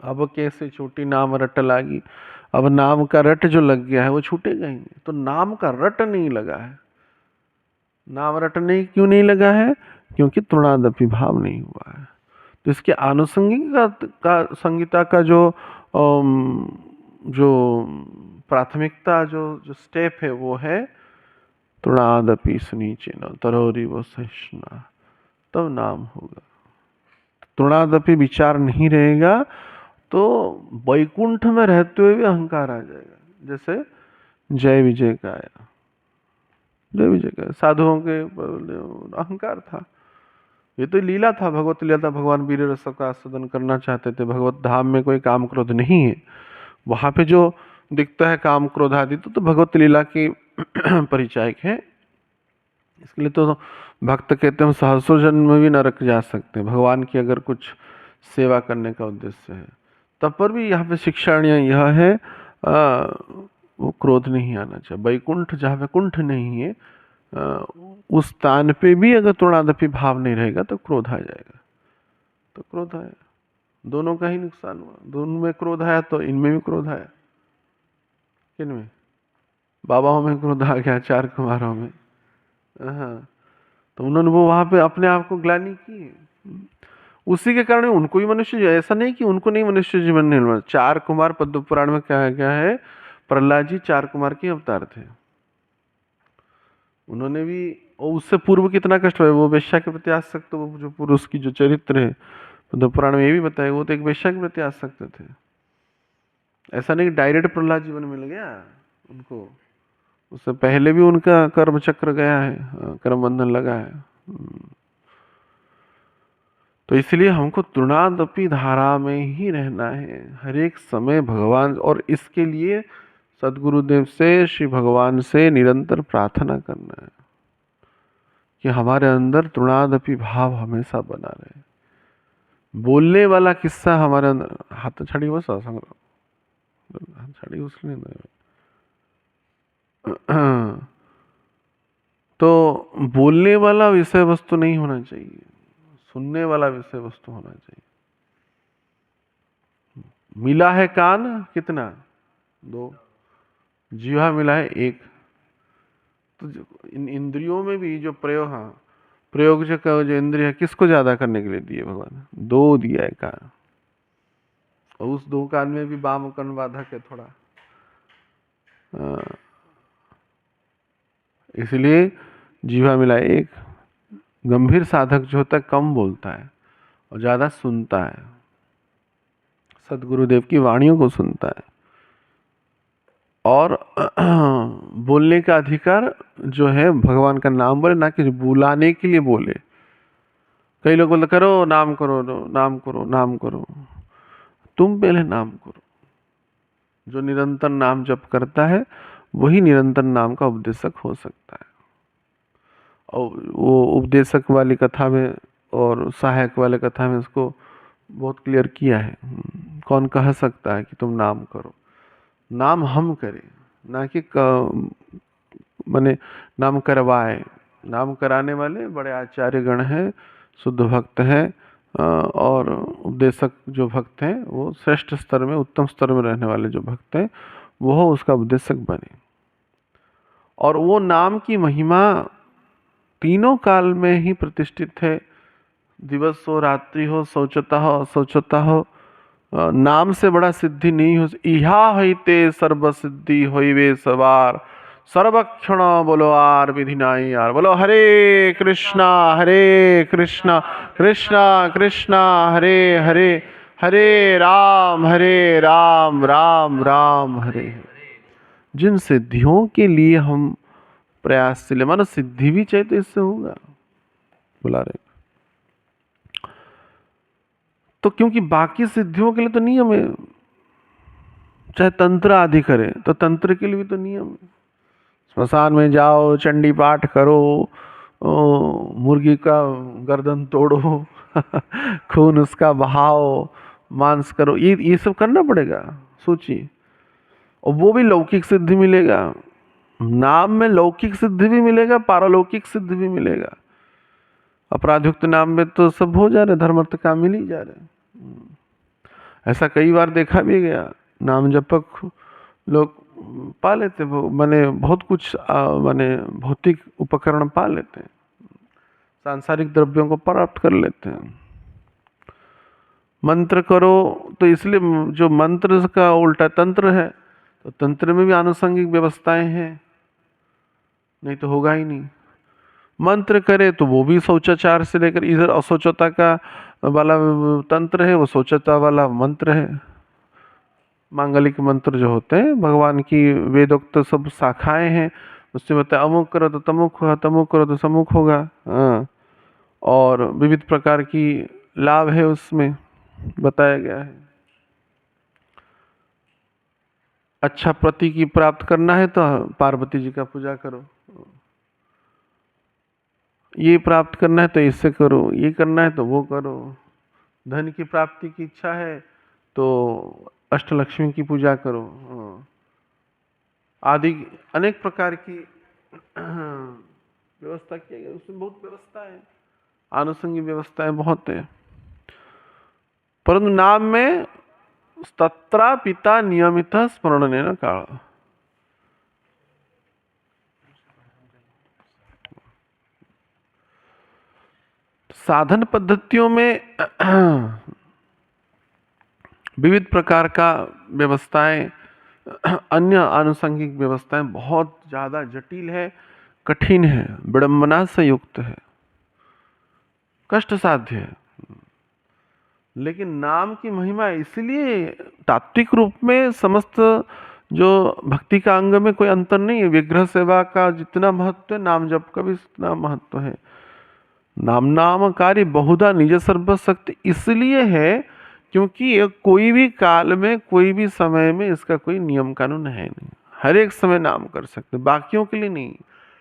अब कैसे छोटी नाम रट लागी, अब नाम का रट जो लग गया है वो छूटेगा ही नहीं। तो नाम का रट नहीं लगा है। नाम रट नहीं क्यों नहीं लगा है? क्योंकि तृणादपि भाव नहीं हुआ है। तो इसके आनुषंगिक का संगीता का जो प्राथमिकता जो स्टेप है वो है तृणादपि सुनीचेन तरोरी वो सहिष्णुना, तब नाम होगा। तृणादपि विचार नहीं रहेगा तो वैकुंठ में रहते हुए भी अहंकार आ जाएगा। जैसे जय विजय का आया, जय विजय का साधुओं के अहंकार था। ये तो लीला था, भगवत लीला था। भगवान वीर रस का आस्वादन करना चाहते थे। भगवत धाम में कोई काम क्रोध नहीं है, वहां पे जो दिखता है काम क्रोध आदि तो भगवत लीला की परिचायक है। इसके लिए तो भक्त कहते हैं हम सहस्रों जन्म में भी नरक जा सकते हैं, भगवान की अगर कुछ सेवा करने का उद्देश्य है। तब पर भी यहाँ पे शिक्षाणीय यह है वो क्रोध नहीं आना चाहिए। वैकुंठ जहाँ पे कुंठ नहीं है उस स्थान पे भी अगर तृणादपि भाव नहीं रहेगा तो क्रोध आ जाएगा। तो क्रोध आया, दोनों का ही नुकसान हुआ। दोनों में क्रोध आया तो इनमें भी क्रोध आया। किनमें? बाबाओं में क्रोध आ गया, चार कुमारों में। हाँ, तो उन्होंने वो वहां पे अपने आप को ग्लानि की। उसी के कारण उनको भी मनुष्य, ऐसा नहीं कि उनको नहीं मनुष्य जीवन नहीं मिला। 4 कुमार पद्म पुराण में कहा गया है, प्रहलाद जी 4 कुमार के अवतार थे। उन्होंने भी, और उससे पूर्व कितना कष्ट हुआ, वो वेश्या के प्रति आसक्त, तो वो जो पुरुष की जो चरित्र है पद्म पुराण में ये भी बताया, वो तो एक वेश्या के प्रति आसक्त थे। ऐसा नहीं डायरेक्ट प्रहलाद जीवन मिल गया उनको, उससे पहले भी उनका कर्म चक्र गया है, कर्म बंधन लगा है। तो इसलिए हमको तृणादपि धारा में ही रहना है हर एक समय भगवान, और इसके लिए सदगुरुदेव से, श्री भगवान से निरंतर प्रार्थना करना है कि हमारे अंदर तृणादपि भाव हमेशा बना रहे। बोलने वाला किस्सा हमारे अंदर, हाथ छड़ी वो संग छड़ी उसने तो बोलने वाला विषय वस्तु नहीं होना चाहिए, सुनने वाला विषय वस्तु होना चाहिए। मिला है कान कितना, 2, जीवा मिला है 1। तो इन इंद्रियों में भी जो प्रयोग, हाँ प्रयोग जो इंद्रिय है, किसको ज्यादा करने के लिए दिए भगवान, 2 दिया है कान, और उस 2 कान में भी वाम कर्ण बाधक है थोड़ा। इसलिए जीवा मिला 1। गंभीर साधक जो होता है कम बोलता है और ज्यादा सुनता है, सदगुरुदेव की वाणियों को सुनता है। और बोलने का अधिकार जो है भगवान का नाम बोले, ना कि बुलाने के लिए बोले। कई लोग बोलते करो नाम करो, नाम करो, नाम करो। तुम पहले नाम करो। जो निरंतर नाम जप करता है वही निरंतर नाम का उपदेशक हो सकता है। और वो उपदेशक वाली कथा में और सहायक वाले कथा में इसको बहुत क्लियर किया है। कौन कह सकता है कि तुम नाम करो, नाम हम करें, ना कि माने नाम करवाए। नाम कराने वाले बड़े आचार्य गण हैं, शुद्ध भक्त हैं, और उपदेशक जो भक्त हैं वो श्रेष्ठ स्तर में, उत्तम स्तर में रहने वाले जो भक्त हैं वो उसका उपदेशक बने। और वो नाम की महिमा तीनों काल में ही प्रतिष्ठित है। दिवस हो, रात्रि हो, शौचता हो, अशौचता हो, नाम से बड़ा सिद्धि नहीं हो। इहा हईते सर्व सिद्धि होइवे सवार, सर्वक्षण बोलो आर विधि नाई यार। बोलो हरे कृष्णा कृष्णा कृष्णा हरे हरे, हरे राम राम राम हरे हरे। जिन सिद्धियों के लिए हम प्रयासशील, मानो सिद्धि भी चाहिए तो इससे होगा, बुला रहे। तो क्योंकि बाकी सिद्धियों के लिए तो नियम है, चाहे तंत्र आदि करे तो तंत्र के लिए भी तो नियम है। स्मशान में जाओ, चंडी पाठ करो, मुर्गी का गर्दन तोड़ो खून उसका बहाओ, मांस करो, ये सब करना पड़ेगा, सोचिए। और वो भी लौकिक सिद्धि मिलेगा। नाम में लौकिक सिद्धि भी मिलेगा, पारलौकिक सिद्धि भी मिलेगा। अपराधयुक्त नाम में तो सब हो जा रहे, धर्म अर्थ काम मिल ही जा रहे। ऐसा कई बार देखा भी गया, नाम जपक लोग पा लेते, माने बहुत कुछ माने भौतिक उपकरण पा लेते हैं, सांसारिक द्रव्यों को प्राप्त कर लेते हैं। मंत्र करो तो इसलिए जो मंत्र का उल्टा तंत्र है, तो तंत्र में भी आनुषंगिक व्यवस्थाएं हैं, नहीं तो होगा ही नहीं। मंत्र करे तो वो भी शौचाचार से लेकर, इधर अशौचता का वाला तंत्र है, वो शौचता वाला मंत्र है। मांगलिक मंत्र जो होते हैं, भगवान की वेदोक्त सब शाखाएं हैं, उससे बताया अमुक करो तो तमुक होगा, तमुक करो तो समुख होगा। हाँ, और विविध प्रकार की लाभ है उसमें बताया गया है। अच्छा पति की प्राप्त करना है तो पार्वती जी का पूजा करो, ये प्राप्त करना है तो इससे करो, ये करना है तो वो करो। धन की प्राप्ति की इच्छा है तो अष्टलक्ष्मी की पूजा करो, आदि अनेक प्रकार की व्यवस्था की गई। उसमें बहुत व्यवस्था है, आनुषंगिक व्यवस्थाएं बहुत है। परंतु नाम में तत्रा पिता नियमित स्मरण काल। साधन पद्धतियों में विविध प्रकार का व्यवस्थाएं, अन्य आनुषंगिक व्यवस्थाएं बहुत ज़्यादा जटिल है, कठिन है, विडंबना से युक्त है, कष्ट साध्य है। लेकिन नाम की महिमा इसलिए तात्विक रूप में समस्त जो भक्ति का अंग में कोई अंतर नहीं है। विग्रह सेवा का जितना महत्व है, नाम जप का भी उतना महत्व है। नाम नामकारी बहुधा निज सर्वशक्ति इसलिए है क्योंकि ये कोई भी काल में, कोई भी समय में इसका कोई नियम कानून है नहीं। हर एक समय नाम कर सकते, बाकियों के लिए नहीं।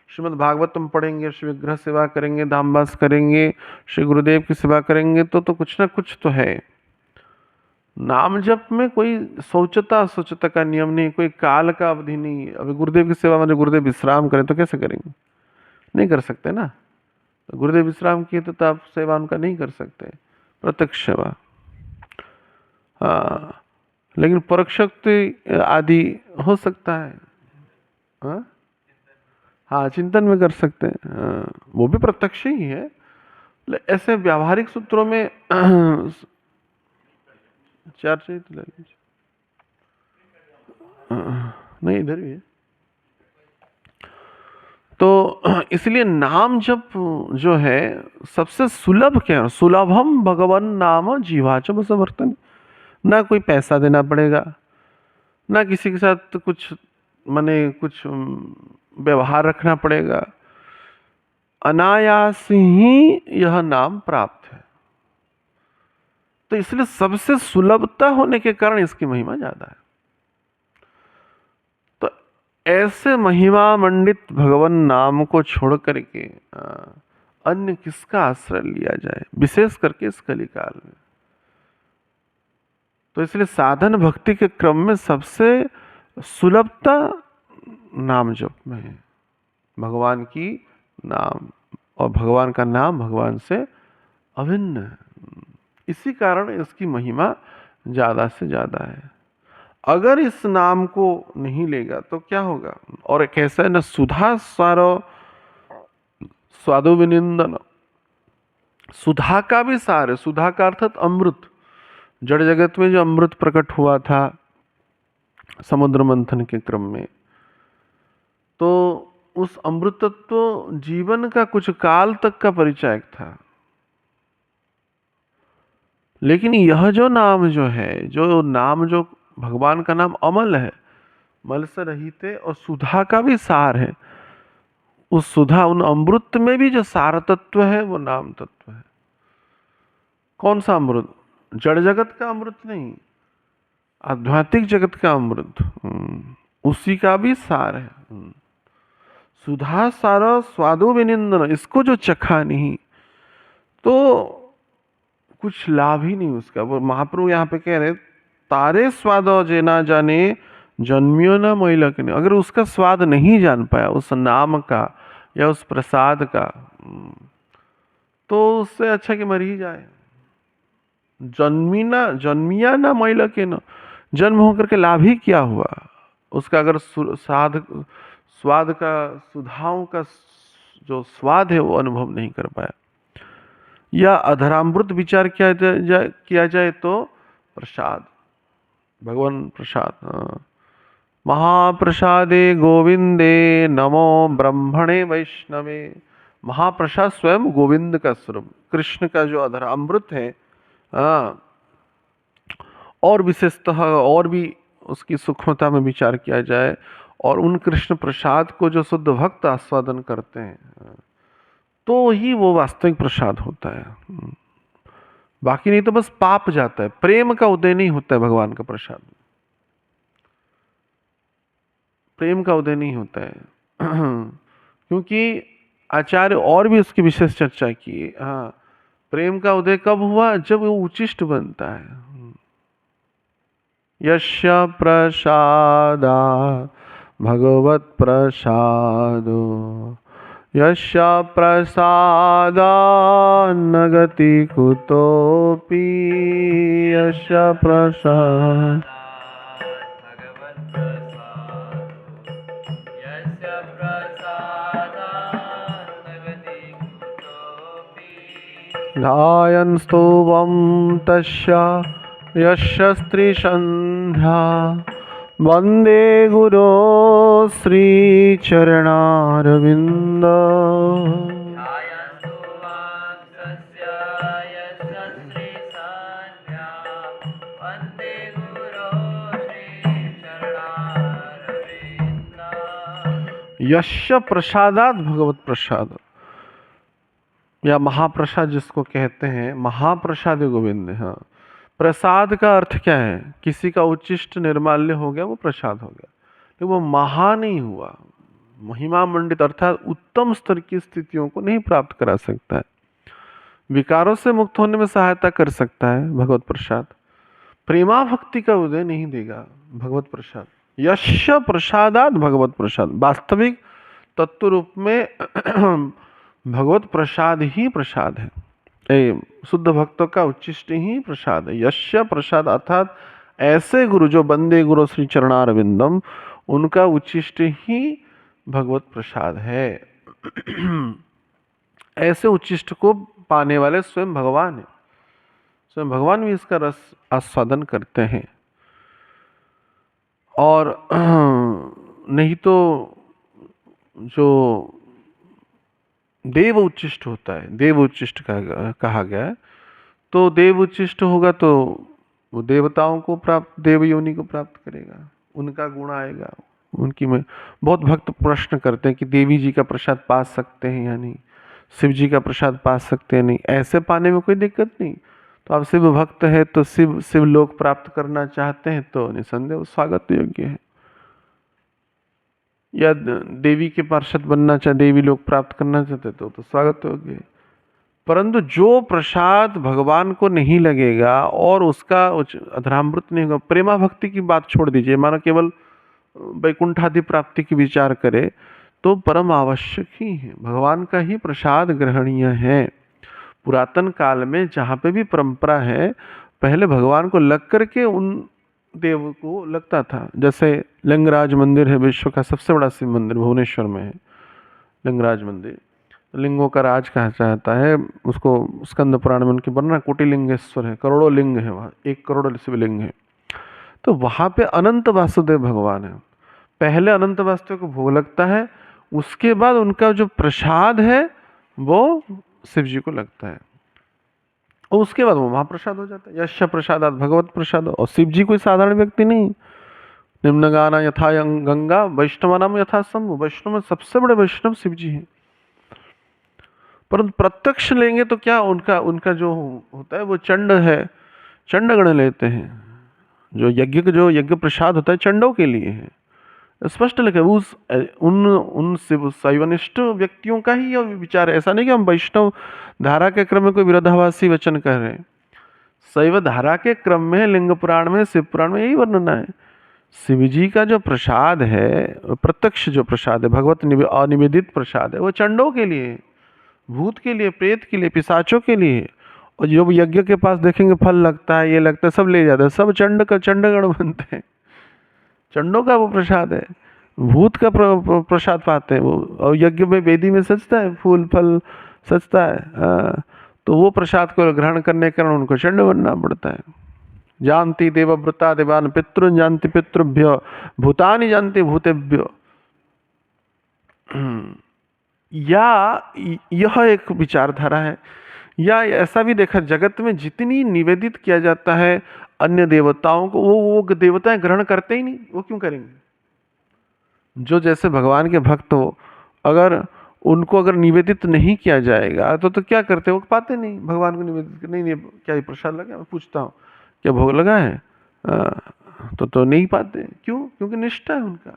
श्रीमद् भागवतम पढ़ेंगे, श्री विग्रह सेवा करेंगे, धामवास करेंगे, श्री गुरुदेव की सेवा करेंगे तो कुछ ना कुछ तो है। नाम जप में कोई सोचता असोचता का नियम नहीं, कोई काल का अवधि नहीं। अभी गुरुदेव की सेवा में गुरुदेव विश्राम करें तो कैसे करेंगे? नहीं कर सकते ना। तो गुरुदेव विश्राम किए तो आप सेवा उनका नहीं कर सकते, प्रत्यक्ष सेवा। हाँ, लेकिन परोक्षोक्ति आदि हो सकता है। हाँ हाँ, चिंतन में कर सकते हैं। हाँ, वो भी प्रत्यक्ष ही है। ऐसे व्यावहारिक सूत्रों में चार चाहिए तो ले लीजिए। नहीं, इधर भी है। तो इसलिए नाम जप जो है सबसे सुलभ, क्या सुलभम भगवन नाम जीवाचम समर्थन। ना कोई पैसा देना पड़ेगा, ना किसी के साथ कुछ कुछ व्यवहार रखना पड़ेगा। अनायास ही यह नाम प्राप्त है। तो इसलिए सबसे सुलभता होने के कारण इसकी महिमा ज्यादा है। तो ऐसे महिमा मंडित भगवान नाम को छोड़ करके अन्य किसका आश्रय लिया जाए, विशेष करके इस कलिकाल में। तो इसलिए साधन भक्ति के क्रम में सबसे सुलभता नाम जप में है। भगवान की नाम, और भगवान का नाम भगवान से अभिन्न है। इसी कारण इसकी महिमा ज्यादा से ज्यादा है। अगर इस नाम को नहीं लेगा तो क्या होगा? और एक ऐसा है न, सुधा सारो स्वादो विनिंदन। सुधा का भी सार है। सुधा का अर्थात अमृत। जड़ जगत में जो अमृत प्रकट हुआ था समुद्र मंथन के क्रम में, तो उस अमृतत्व जीवन का कुछ काल तक का परिचायक था। लेकिन यह जो नाम जो है, जो नाम, जो भगवान का नाम अमल है, मल से रहित है, और सुधा का भी सार है। उस सुधा, उन अमृत में भी जो सार तत्व है वो नाम तत्व है। कौन सा अमृत? जड़ जगत का अमृत नहीं, आध्यात्मिक जगत का अमृत। उसी का भी सार है। सुधा सारा स्वादो विनिंदन, इसको जो चखा नहीं तो कुछ लाभ ही नहीं उसका। वो महाप्रभु यहाँ पे कह रहे, तारे स्वाद जे ना जाने जन्मियो ना महिलक ने। अगर उसका स्वाद नहीं जान पाया, उस नाम का या उस प्रसाद का, तो उससे अच्छा कि मर ही जाए। जन्मिया ना महिलक न, जन्म होकर के लाभ ही क्या हुआ उसका? अगर स्वाद का, सुधाओं का जो स्वाद है वो अनुभव नहीं कर पाया, या अधरामृत विचार किया जाए तो प्रसाद, भगवान प्रसाद। महाप्रसादे गोविंदे नमो ब्रह्मणे वैष्णवे। महाप्रसाद स्वयं गोविंद का स्वरूप, कृष्ण का जो अधरामृत है। और विशेषतः और भी उसकी सूक्ष्मता में विचार किया जाए, और उन कृष्ण प्रसाद को जो शुद्ध भक्त आस्वादन करते हैं, तो ही वो वास्तविक प्रसाद होता है। बाकी नहीं तो बस पाप जाता है। प्रेम का उदय नहीं होता है भगवान का प्रसाद, प्रेम का उदय नहीं होता है। क्योंकि आचार्य और भी उसकी विशेष चर्चा की। हाँ, प्रेम का उदय कब हुआ? जब वो उचिष्ट बनता है। यस्य प्रसादा भगवत प्रसादो, यस्य प्रसादा न गति कुतोपि, यस्य प्रसाद ध्यायन् स्तुवं तस्य यशस्त्रिसन्ध्या वन्दे गुरो श्रीचरणारविन्द। यस्य प्रसादात भगवत प्रसाद, या महाप्रसाद जिसको कहते हैं, महाप्रसाद गोविंद। हाँ, प्रसाद का अर्थ क्या है? किसी का उच्चिष्ट निर्माल्य हो गया वो प्रसाद हो गया, तो वो महा नहीं हुआ, महिमा मंडित अर्थात उत्तम स्तर की स्थितियों को नहीं प्राप्त करा सकता है, विकारों से मुक्त होने में सहायता कर सकता है भगवत प्रसाद, प्रेमा भक्ति का उदय नहीं देगा भगवत प्रसाद। यश प्रसादात भगवत प्रसाद, वास्तविक तत्व रूप में भगवत प्रसाद ही प्रसाद है, शुद्ध भक्तों का उच्चिष्ट ही प्रसाद है। यश प्रसाद अर्थात ऐसे गुरु जो बंदे गुरु श्री चरणारविंदम, उनका उच्चिष्ट ही भगवत प्रसाद है। ऐसे उच्चिष्ट को पाने वाले स्वयं भगवान है, स्वयं भगवान भी इसका रस आस्वादन करते हैं। और नहीं तो जो देव उच्चिष्ट होता है, देव उच्चिष्ट कहा गया है, तो देव उच्चिष्ट होगा तो वो देवताओं को प्राप्त, देव योनि को प्राप्त करेगा, उनका गुण आएगा उनकी में। बहुत भक्त प्रश्न करते हैं कि देवी जी का प्रसाद पा सकते हैं या नहीं, शिव जी का प्रसाद पा सकते हैं नहीं। ऐसे पाने में कोई दिक्कत नहीं, तो आप शिव भक्त है तो शिव लोक प्राप्त करना चाहते हैं तो निसंदेह स्वागत योग्य है, या देवी के पार्षद बनना चाहे, देवी लोक प्राप्त करना चाहते तो स्वागत योग्य है। परंतु जो प्रसाद भगवान को नहीं लगेगा और उसका अधरामृत नहीं होगा, प्रेमा भक्ति की बात छोड़ दीजिए, मानो केवल वैकुंठादि प्राप्ति की विचार करे तो परम आवश्यक ही है, भगवान का ही प्रसाद ग्रहणीय है। पुरातन काल में जहाँ पे भी परंपरा है, पहले भगवान को लग करके उन देव को लगता था। जैसे लिंगराज मंदिर है, विश्व का सबसे बड़ा शिव मंदिर भुवनेश्वर में है लिंगराज मंदिर, लिंगों का राज कहा जाता है उसको। स्कंद पुराण में उनकी वर्णना, कोटिलिंगेश्वर है, करोड़ों लिंग है वहाँ, 1 करोड़ शिवलिंग है। तो वहाँ पे अनंत वासुदेव भगवान है, पहले अनंत वासुदेव को भोग लगता है, उसके बाद उनका जो प्रसाद है वो शिव जी को लगता है, और उसके बाद वो महाप्रसाद हो जाता है। यश प्रसादात भगवत प्रसाद। और शिव जी कोई साधारण व्यक्ति नहीं, निम्न गाना यथा गंगा वैष्णव नाम यथा शंभु, वैष्णव में सबसे बड़े वैष्णव शिव जी हैं। परंतु प्रत्यक्ष लेंगे तो क्या उनका जो होता है वो चंड है, चंडगण लेते हैं। जो यज्ञ प्रसाद होता है चंडों के लिए है, स्पष्ट लिखा है। उन शैवनिष्ठ व्यक्तियों का ही यह विचार है, ऐसा नहीं कि हम वैष्णव धारा के क्रम में कोई विरोधाभासी वचन कर रहे हैं। शैव धारा के क्रम में लिंग पुराण में, शिव पुराण में यही वर्णना है। शिव जी का जो प्रसाद है, प्रत्यक्ष जो प्रसाद है, भगवत अनिवेदित प्रसाद है, वो चंडों के लिए, भूत के लिए, प्रेत के लिए, पिशाचों के लिए। और जो यज्ञ के पास देखेंगे फल लगता है, ये लगता है, सब ले जाते हैं, सब चंडगण बनते हैं, चंडों का वो प्रसाद है। भूत का प्रसाद पाते हैं वो, और यज्ञ में वेदी में सजता है, फूल फल सजता है, तो वो प्रसाद को ग्रहण करने के कारण उनको चंड बनना पड़ता है। जानती देवव्रता देवान पितृन जानती पितृभ्य भूतानि जानती भूतेभ्यो। या यह एक विचारधारा है, या ऐसा भी देखा, जगत में जितनी निवेदित किया जाता है अन्य देवताओं को, वो देवताएं ग्रहण करते ही नहीं, वो क्यों करेंगे? जो जैसे भगवान के भक्त हो, अगर उनको अगर निवेदित नहीं किया जाएगा तो क्या करते, वो पाते नहीं भगवान को निवेदित। नहीं, क्या ये प्रसाद लगा, मैं पूछता हूँ क्या भोग लगा है, तो नहीं पाते। क्यों? क्योंकि निष्ठा है उनका,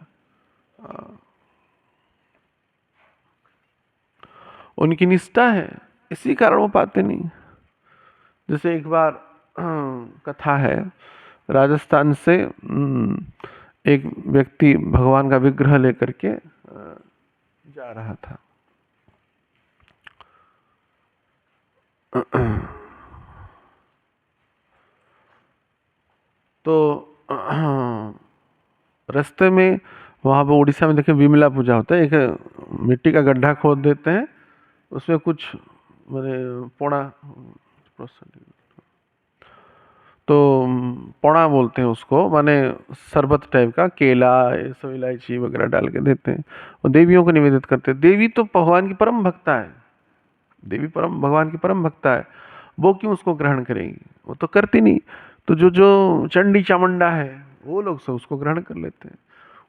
उनकी निष्ठा है, इसी कारण वो पाते नहीं। जैसे एक बार कथा है, राजस्थान से एक व्यक्ति भगवान का विग्रह लेकर के जा रहा था। तो रास्ते में वहाँ पर उड़ीसा में देखें विमला पूजा होता है, एक मिट्टी का गड्ढा खोद देते हैं, उसमें कुछ मैंने पोड़ा, तो पोड़ा बोलते हैं उसको, माने शरबत टाइप का, केला ये सब इलायची वगैरह डाल के देते हैं और देवियों को निवेदित करते हैं। देवी तो भगवान की परम भक्ता है, देवी परम भगवान की परम भक्ता है, वो क्यों उसको ग्रहण करेंगी, वो तो करती नहीं। तो जो जो चंडी चामुंडा है वो लोग सब उसको ग्रहण कर लेते हैं,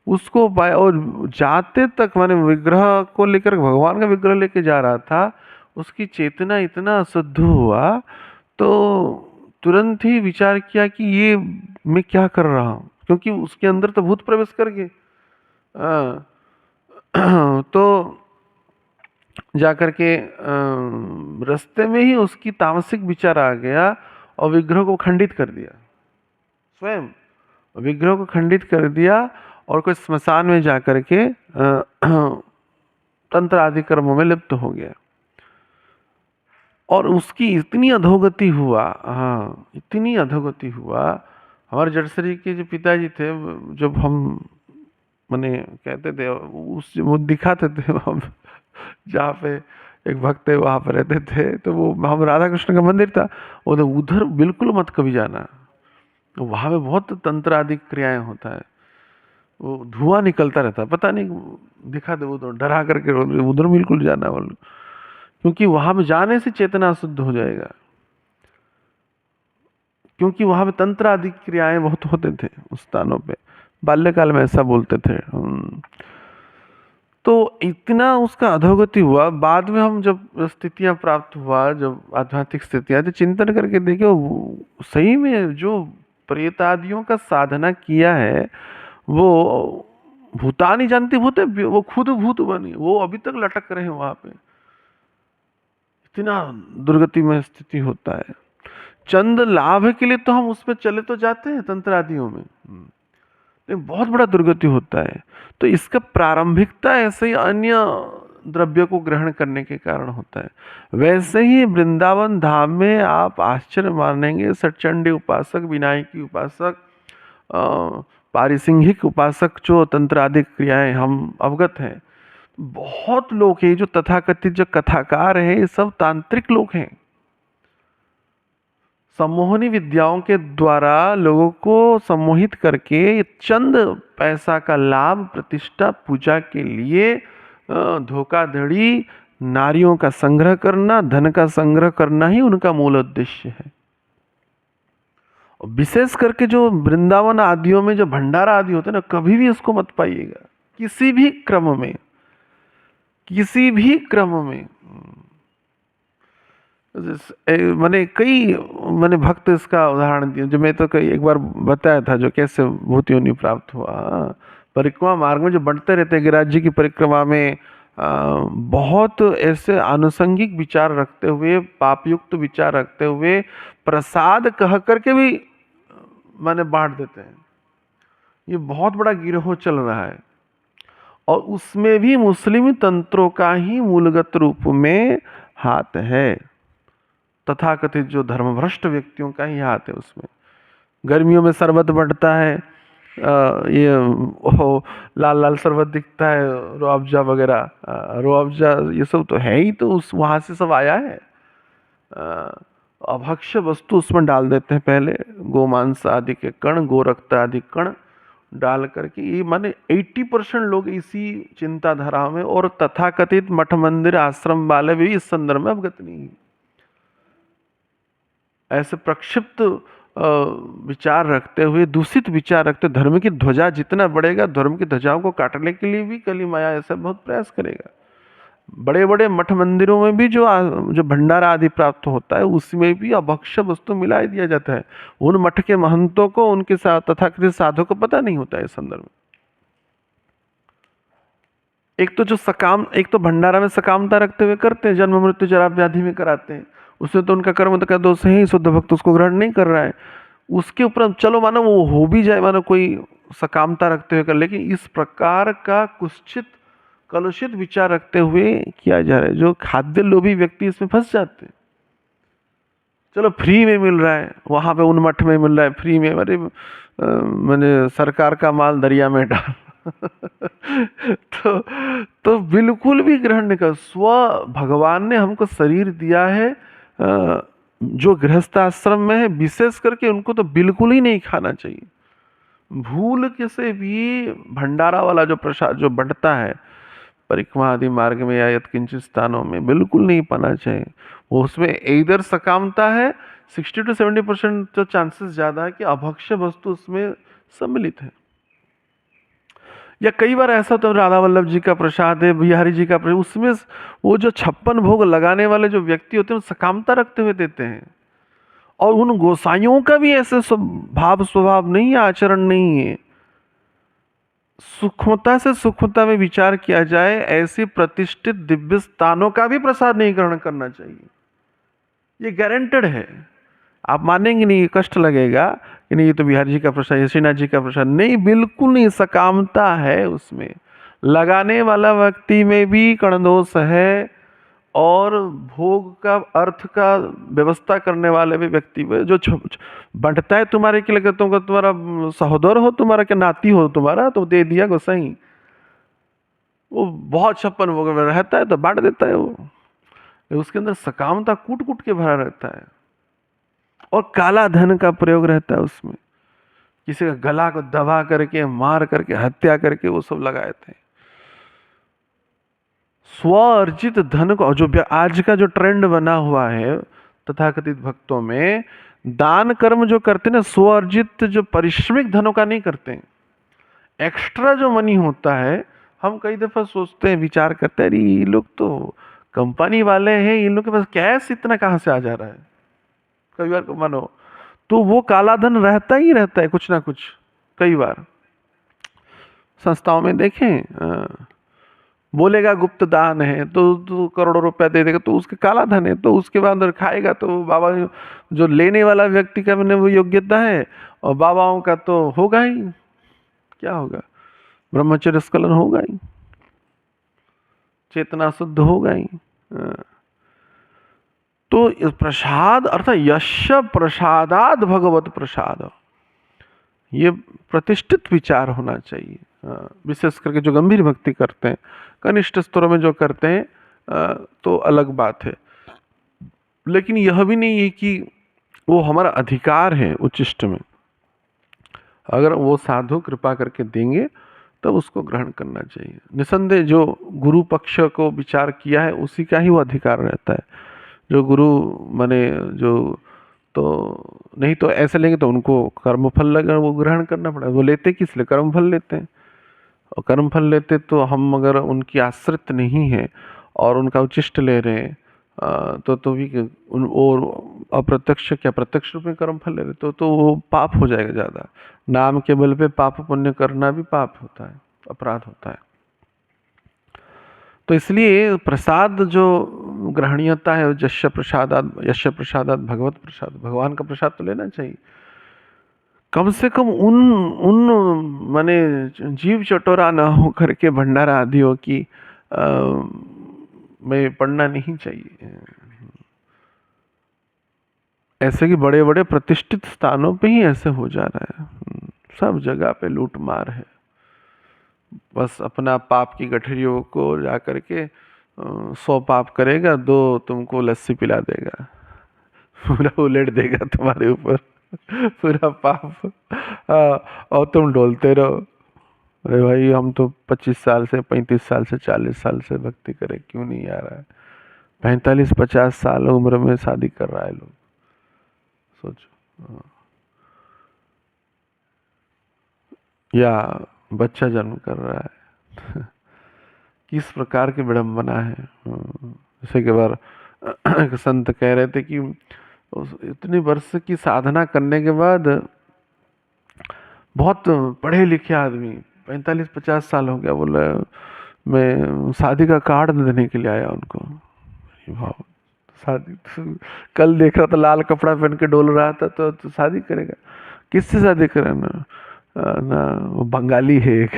उसको और जाते तक, माने विग्रह को लेकर, भगवान का विग्रह लेके जा रहा था, उसकी चेतना इतना अशुद्ध हुआ, तो तुरंत ही विचार किया कि ये मैं क्या कर रहा हूँ, क्योंकि उसके अंदर तो भूत प्रवेश कर गए। तो जाकर के रास्ते में ही उसकी तामसिक विचार आ गया और विग्रह को खंडित कर दिया, स्वयं विग्रह को खंडित कर दिया और कोई स्मशान में जाकर के तंत्र आदि कर्मों में लिप्त हो गया। और उसकी इतनी अधोगति हुआ, हाँ इतनी अधोगति हुआ। हमारे जड़सरी के जो पिताजी थे, जब हम मैंने कहते थे, उस वो दिखाते थे, हम जहाँ पे एक भक्त है वहाँ पर रहते थे, तो वो हम राधा कृष्ण का मंदिर था, उधर बिल्कुल मत कभी जाना, वहाँ पे बहुत तंत्र आदि क्रियाएं होता है, वो धुआं निकलता रहता है, पता नहीं दिखा दे, वो तो डरा करके उधर बिल्कुल जाना बोलो, क्योंकि वहां पे जाने से चेतना शुद्ध हो जाएगा, क्योंकि वहां पे तंत्र आदि क्रियाएं बहुत होते थे उस स्थानों पे। बाल्यकाल में ऐसा बोलते थे। तो इतना उसका अधोगति हुआ, बाद में हम जब स्थितियां प्राप्त हुआ, जब आध्यात्मिक स्थितियां, तो चिंतन करके देखे सही में जो प्रेत आदियों का साधना किया है, वो भूतानी जानती भूत है, वो खुद भूत बनी, वो अभी तक लटक रहे हैं वहां पे। इतना दुर्गति में स्थिति होता है। चंद लाभ के लिए तो हम उस पर चले तो जाते हैं तंत्र आदियों में, लेकिन बहुत बड़ा दुर्गति होता है। तो इसका प्रारंभिकता ऐसे ही अन्य द्रव्य को ग्रहण करने के कारण होता है। वैसे ही वृंदावन धाम में आप आश्चर्य मानेंगे, सचंडी उपासक, विनायकी उपासक, पारिसिंहिक उपासक, जो तंत्र आदि क्रियाएं हम अवगत हैं, बहुत लोग हैं जो तथाकथित जो कथाकार हैं, ये सब तांत्रिक लोग हैं। सम्मोहनी विद्याओं के द्वारा लोगों को सम्मोहित करके चंद पैसा का लाभ, प्रतिष्ठा, पूजा के लिए धोखाधड़ी, नारियों का संग्रह करना, धन का संग्रह करना ही उनका मूल उद्देश्य है। विशेष करके जो वृंदावन आदियों में जो भंडारा आदि होते हैं ना, कभी भी इसको मत पाइएगा, किसी भी क्रम में, किसी भी क्रम में। मैंने कई मैंने भक्त इसका उदाहरण दिया, जो मैं तो कई एक बार बताया था, जो कैसे भूत योनि प्राप्त हुआ। परिक्रमा मार्ग में जो बढ़ते रहते हैं, गिरिराज जी की परिक्रमा में बहुत ऐसे आनुषंगिक विचार रखते हुए, पापयुक्त विचार रखते हुए, प्रसाद कह करके भी मैंने बांट देते हैं। ये बहुत बड़ा गिरोह चल रहा है, और उसमें भी मुस्लिम तंत्रों का ही मूलगत रूप में हाथ है। तथाकथित जो धर्मभ्रष्ट व्यक्तियों का ही हाथ है उसमें। गर्मियों में शरबत बढ़ता है, ये लाल लाल शरबत दिखता है, रूअफ़ज़ा वगैरह, रूअफ़ज़ा ये सब तो है ही, तो उस वहाँ से सब आया है। अभक्ष्य वस्तु उसमें डाल देते हैं पहले, गोमांस आदि के कण, गोरक्त आदि कण डाल करके, ये माने 80% लोग इसी चिंताधारा में, और तथाकथित मठ मंदिर आश्रम वाले भी इस संदर्भ में अवगत नहीं है। ऐसे प्रक्षिप्त विचार रखते हुए, दूषित विचार रखते, धर्म की ध्वजा जितना बढ़ेगा, धर्म की ध्वजाओं को काटने के लिए भी कली माया ऐसा बहुत प्रयास करेगा। बड़े बड़े मठ मंदिरों में भी जो जो भंडारा आदि प्राप्त होता है, उसमें भी अभक्ष्य वस्तु मिला दिया जाता है। उन मठ के महंतों को, उनके साथ तथाकथित साधु को पता नहीं होता है इस संदर्भ में। एक तो जो सकाम, एक तो भंडारा में सकामता रखते हुए करते हैं, जन्म मृत्यु जरा व्याधि में कराते हैं, उसमें तो उनका कर्म का दोष है ही, शुद्ध भक्त उसको ग्रहण नहीं कर रहा है। उसके ऊपर चलो मानो वो हो भी जाए, मानो कोई सकामता रखते हुए कर, लेकिन इस प्रकार का कुत्सित कलुषित विचार रखते हुए किया जा रहा है, जो खाद्य लोभी व्यक्ति इसमें फंस जाते हैं। चलो फ्री में मिल रहा है, वहां पे उन मठ में मिल रहा है फ्री में, अरे मैंने सरकार का माल दरिया में डाल तो तो बिल्कुल भी ग्रहण नहीं कर। स्व भगवान ने हमको शरीर दिया है, जो गृहस्थ आश्रम में है विशेष करके उनको तो बिल्कुल ही नहीं खाना चाहिए। भूल के से भी भंडारा वाला जो प्रसाद जो बंटता है परिक्रमा आदि मार्ग में या यत्किंचित स्थानों में, बिल्कुल नहीं पाना चाहिए। वो उसमें इधर सकामता है, 60 to 70% तो चांसेस ज्यादा है कि अभक्ष्य वस्तु उसमें सम्मिलित है। या कई बार ऐसा तो राधा वल्लभ जी का प्रसाद है, बिहारी जी का प्रसाद, उसमें वो जो 56 भोग लगाने वाले जो व्यक्ति होते हैं वो सकामता रखते हुए देते हैं। और उन गोसाइयों का भी ऐसे भाव स्वभाव नहीं है, आचरण नहीं है। सूक्ष्मता से सूक्ष्मता में विचार किया जाए, ऐसे प्रतिष्ठित दिव्य स्थानों का भी प्रसाद नहीं ग्रहण करना चाहिए। ये गारंटेड है। आप मानेंगे नहीं, ये कष्ट लगेगा कि नहीं ये तो बिहारी जी का प्रसाद, यशीनाथ जी का प्रसाद, नहीं, बिल्कुल नहीं, सकामता है उसमें। लगाने वाला व्यक्ति में भी कणदोष है, और भोग का अर्थ का व्यवस्था करने वाले भी व्यक्ति में जो बंटता है तुम्हारे के लिए, तुम्हारा सहोदर हो, तुम्हारा क्या नाती हो तुम्हारा, तो दे दिया गोसाई, वो बहुत 56 भोग में रहता है तो बांट देता है वो। उसके अंदर सकामता कूट कूट के भरा रहता है, और काला धन का प्रयोग रहता है उसमें। किसी का गला को दबा करके, मार करके, हत्या करके वो सब लगाए थे। स्व अर्जित धन को, जो आज का जो ट्रेंड बना हुआ है तथाकथित भक्तों में, दान कर्म जो करते ना, स्व अर्जित जो पारिश्रमिक धनों का नहीं करते। एक्स्ट्रा जो मनी होता है, हम कई दफा सोचते हैं, विचार करते हैं, अरे ये लोग तो कंपनी वाले हैं, इन लोग के पास कैश इतना कहाँ से आ जा रहा है, कई बार मानो तो वो काला धन रहता ही रहता है कुछ ना कुछ। कई बार संस्थाओं में देखें, बोलेगा गुप्त दान है तो करोड़ों रुपया दे देगा, तो उसके काला धन है, तो उसके बाद अंदर खाएगा तो बाबा, जो लेने वाला व्यक्ति का मैंने वो योग्यता है, और बाबाओं का तो होगा ही, क्या होगा, ब्रह्मचर्य स्खलन होगा ही, चेतना शुद्ध होगा ही। तो प्रसाद अर्थात यश प्रसादाद भगवत प्रसाद, ये प्रतिष्ठित विचार होना चाहिए। विशेष करके जो गंभीर भक्ति करते हैं, कनिष्ठ स्तरों में जो करते हैं तो अलग बात है, लेकिन यह भी नहीं है कि वो हमारा अधिकार है उच्चिष्ट में। अगर वो साधु कृपा करके देंगे तब उसको ग्रहण करना चाहिए। निसंदेह जो गुरु पक्ष को विचार किया है उसी का ही वो अधिकार रहता है। जो गुरु माने जो, तो नहीं तो ऐसे लेंगे तो उनको कर्मफल लगा वो ग्रहण करना पड़ेगा। वो लेते किस लिए, कर्मफल लेते हैं, और कर्मफल लेते तो हम अगर उनकी आश्रित नहीं है और उनका उचिष्ट ले रहे हैं तो भी और अप्रत्यक्ष क्या प्रत्यक्ष रूप में कर्मफल ले रहे तो वो पाप हो जाएगा ज़्यादा। नाम के बल पे पाप पुण्य करना भी पाप होता है, अपराध होता है। तो इसलिए प्रसाद जो ग्रहणीयता है, यश प्रसादात भगवत प्रसाद, भगवान का प्रसाद तो लेना चाहिए। कम से कम उन माने जीव चटोरा ना हो करके भंडारा आदियों की में पढ़ना नहीं चाहिए। ऐसे कि बड़े बड़े प्रतिष्ठित स्थानों पे ही ऐसे हो जा रहा है, सब जगह पे लूट मार है। बस अपना पाप की गठरियों को जा करके 100 पाप करेगा, 2 तुमको लस्सी पिला देगा, पूरा उलट देगा तुम्हारे ऊपर पूरा पाप। और तुम डोलते रहो, अरे भाई हम तो 25 साल से, 35 साल से, 40 साल से भक्ति करें, क्यों नहीं आ रहा है। 45-50 साल उम्र में शादी कर रहा है लोग, सोचो। या बच्चा जन्म कर रहा है किस प्रकार की विडंबना है। जैसे के बार एक संत कह रहे थे कि इतनी वर्ष की साधना करने के बाद, बहुत पढ़े लिखे आदमी, 45-50 साल हो गया, बोला मैं शादी का कार्ड देने के लिए आया उनको। भाव शादी कल देख रहा था लाल कपड़ा पहन के डोल रहा था, तो शादी करेगा, किससे शादी करे ना, ना वो बंगाली है एक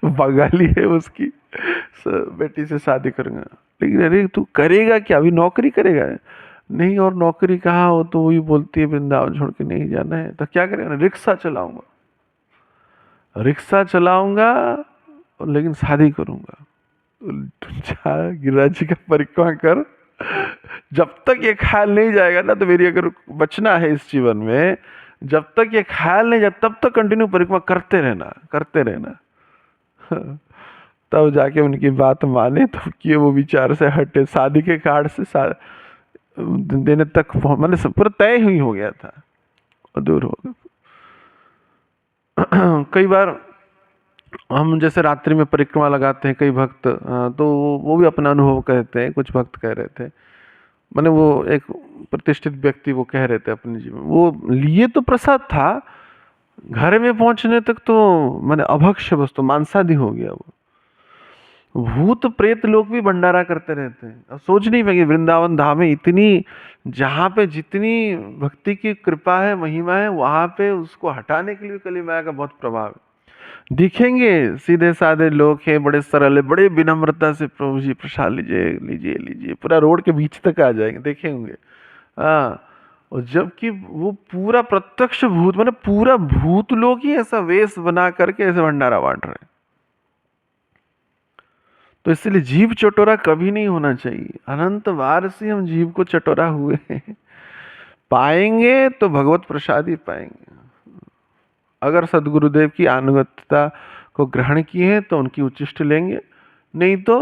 बंगाली है, उसकी बेटी से शादी करूंगा। लेकिन अरे तू करेगा क्या, अभी नौकरी करेगा, नहीं, और नौकरी कहाँ हो, तो वही बोलती है वृंदावन छोड़ के नहीं जाना है, तो क्या करेगा ना, रिक्शा चलाऊंगा। रिक्शा चलाऊंगा लेकिन शादी करूंगा। जा गिरिराज जी का परिक्रमा कर, जब तक ये ख्याल नहीं जाएगा ना, तो मेरी अगर बचना है इस जीवन में, जब तक ये ख्याल नहीं जाए तब तक कंटिन्यू परिक्रमा करते रहना, करते रहना। तब जाके उनकी बात माने, तब किए वो विचार से हटे, शादी के कार्ड से देने तक मैंने सब पूरा तय ही हो गया था और दूर हो गया। कई बार हम जैसे रात्रि में परिक्रमा लगाते हैं, कई भक्त तो वो भी अपना अनुभव कहते हैं। कुछ भक्त कह रहे थे, मैंने वो एक प्रतिष्ठित व्यक्ति वो कह रहे थे अपने जीवन, वो लिए तो प्रसाद था, घर में पहुंचने तक तो मैंने अभक्ष्य वस्तु मांसादी हो गया वो। भूत प्रेत लोग भी भंडारा करते रहते हैं। अब सोच नहीं पाएंगे वृंदावन धाम में इतनी, जहाँ पे जितनी भक्ति की कृपा है, महिमा है, वहां पे उसको हटाने के लिए कली माया का बहुत प्रभाव है। दिखेंगे सीधे साधे लोग हैं, बड़े सरल है, बड़े विनम्रता से प्रभु जी प्रसाद लीजिए लीजिए लीजिए, पूरा रोड के बीच तक आ जाएंगे, देखेंगे। हाँ, और जबकि वो पूरा प्रत्यक्ष भूत, मतलब पूरा भूत लोग ही ऐसा वेश बना करके ऐसे भंडारा बांट रहे हैं। तो इसलिए जीव चटोरा कभी नहीं होना चाहिए। अनंत बार से हम जीव को चटोरा हुए हैं। पाएंगे तो भगवत प्रसाद ही पाएंगे। अगर सदगुरुदेव की अनुगत्यता को ग्रहण किए हैं तो उनकी उच्चिष्ट लेंगे, नहीं तो